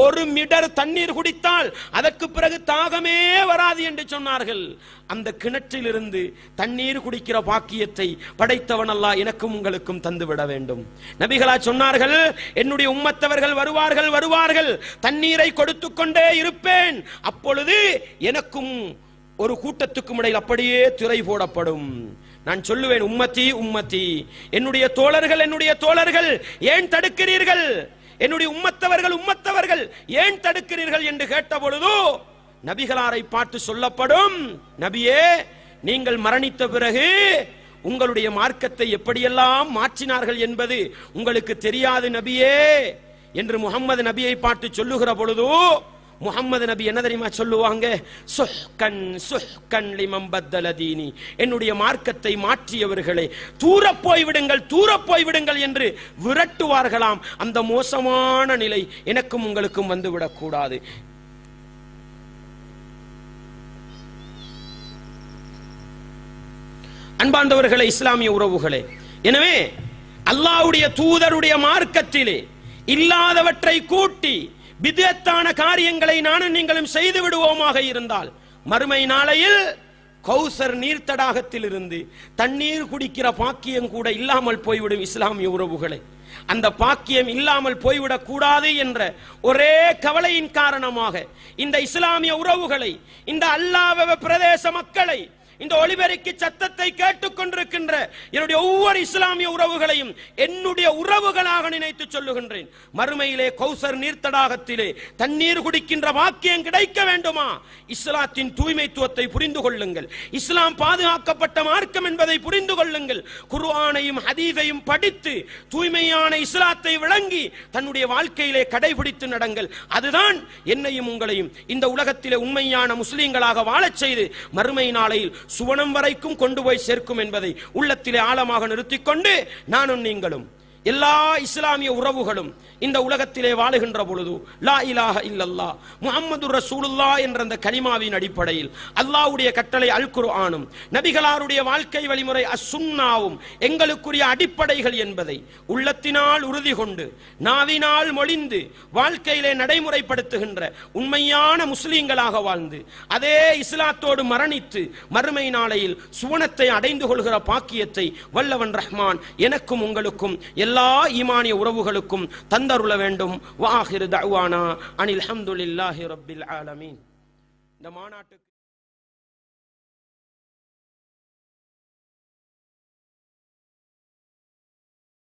ஒரு மிடர் தண்ணீர் குடித்தால் அதற்கு பிறகு தாகமே வராது என்று சொன்னார்கள். அந்த கிணற்றிலிருந்து தண்ணீர் குடிக்கிற பாக்கியத்தை படைத்தவன் அல்லாஹ் எனக்கும் உங்களுக்கும் தந்துவிட வேண்டும். நபிகளா சொன்னார்கள், என்னுடைய உம்மத்தவர்கள் வருவார்கள், தண்ணீரை கொடுத்து கொண்டே இருப்பேன். அப்பொழுது எனக்கும் ஒரு கூட்டத்துக்கும் இடையில் அப்படியே திரை போடப்படும். நான் சொல்லுவேன், உம்மத்தி உம்மத்தி, என்னுடைய தோழர்கள் ஏன் தடுக்கிறீர்கள்? என்னுடைய உம்மத்தவர்கள் ஏன் தடுக்கிறீர்கள் என்று கேட்ட பொழுது நபிகளாரை பார்த்து சொல்லப்படும், நபியே, நீங்கள் மரணித்த பிறகு உங்களுடைய மார்க்கத்தை எப்படியெல்லாம் மாற்றினார்கள் என்பது உங்களுக்கு தெரியாது நபியே என்று முஹம்மது நபியை பார்த்து சொல்லுகிற பொழுது முஹம்மது நபி என்ன தெரியுமா சொல்லுவாங்க? சுஹ்கன் லிமன் பத்தல தீனி, என்னுடைய மார்க்கத்தை மாற்றியவர்களே, தூர போய்விடுங்கள் என்று விரட்டுவார்களாம். அந்த மோசமான நிலை எனக்கும் உங்களுக்கும் வந்துவிடக் கூடாது. அன்பார்ந்தவர்களே, இஸ்லாமிய உறவுகளே, எனவே அல்லாஹ்வுடைய தூதருடைய மார்க்கத்திலே இல்லாதவற்றை கூட்டி பித்அத்தான காரியங்களை நானும் நீங்களும் செய்து விடுவோமாக இருந்தால் மறுமை நாளையில் கௌசர் நீர்த்தடாகத்தில் இருந்து தண்ணீர் குடிக்கிற பாக்கியம் கூட இல்லாமல் போய்விடும். இஸ்லாமிய உறவுகளை, அந்த பாக்கியம் இல்லாமல் போய்விடக் கூடாது என்ற ஒரே கவலையின் காரணமாக இந்த இஸ்லாமிய உறவுகளை, இந்த அல்லாஹ்வ பிரதேச மக்களை, இந்த ஒளிபெருக்கி சத்தத்தை கேட்டுக் கொண்டிருக்கின்ற என்னுடைய ஒவ்வொரு இஸ்லாமிய உறவுகளையும் என்னுடைய உறவுகளாக நினைத்து சொல்லுகின்றேன். மறுமையிலே கௌசர் நீர்த்தடாகத்திலே தண்ணீர் குடிக்கின்ற வாக்கியம் கிடைக்க வேண்டுமா? இஸ்லாத்தின் தூய்மைத்துவத்தை புரிந்து கொள்ளுங்கள். இஸ்லாம் பாதுகாக்கப்பட்ட மார்க்கம் என்பதை புரிந்து கொள்ளுங்கள். குர்ஆனையும் ஹதீஸையும் படித்து தூய்மையான இஸ்லாத்தை விளங்கி தன்னுடைய வாழ்க்கையிலே கடைபிடித்து நடங்கள். அதுதான் என்னையும் உங்களையும் இந்த உலகத்திலே உண்மையான முஸ்லீம்களாக வாழச் செய்து மறுமை நாளையில் சுவனம் வரைக்கும் கொண்டு போய் சேர்க்கும் என்பதை உள்ளத்திலே ஆழமாக நிறுத்திக் கொண்டு நானும் நீங்களும் எல்லா இஸ்லாமிய உறவுகளும் இந்த உலகத்திலே வாழுகின்ற பொழுது லா இலாஹ இல்லல்லாஹ் முஹம்மது ரசூலுல்லாஹ் என்ற அந்த கலிமாவின் அடிப்படையில் அல்லாஹ்வுடைய கட்டளை அல் குர்ஆனும் நபிகளாருடைய வாழ்க்கை வழிமுறை அஸ்-சுன்னாவும் எங்களுக்குரிய அடிப்படைகள் என்பதை உள்ளத்தினால் உறுதி கொண்டு நாவினால் மொழிந்து வாழ்க்கையிலே நடைமுறைப்படுத்துகின்ற உண்மையான முஸ்லிம்களாக வாழ்ந்து அதே இஸ்லாத்தோடு மரணித்து மறுமை நாளையில் சுவனத்தை அடைந்து கொள்கிற பாக்கியத்தை வல்லவன் ரஹ்மான் எனக்கும் உங்களுக்கும் எல்லா ஈமானிய உறவுகளுக்கும் தந்தருள வேண்டும். வஆகிரு தஅவானா அனில் ஹம்துலில்லாஹி ரப்பில் ஆலமீன். இந்த மாநாட்டுக்கு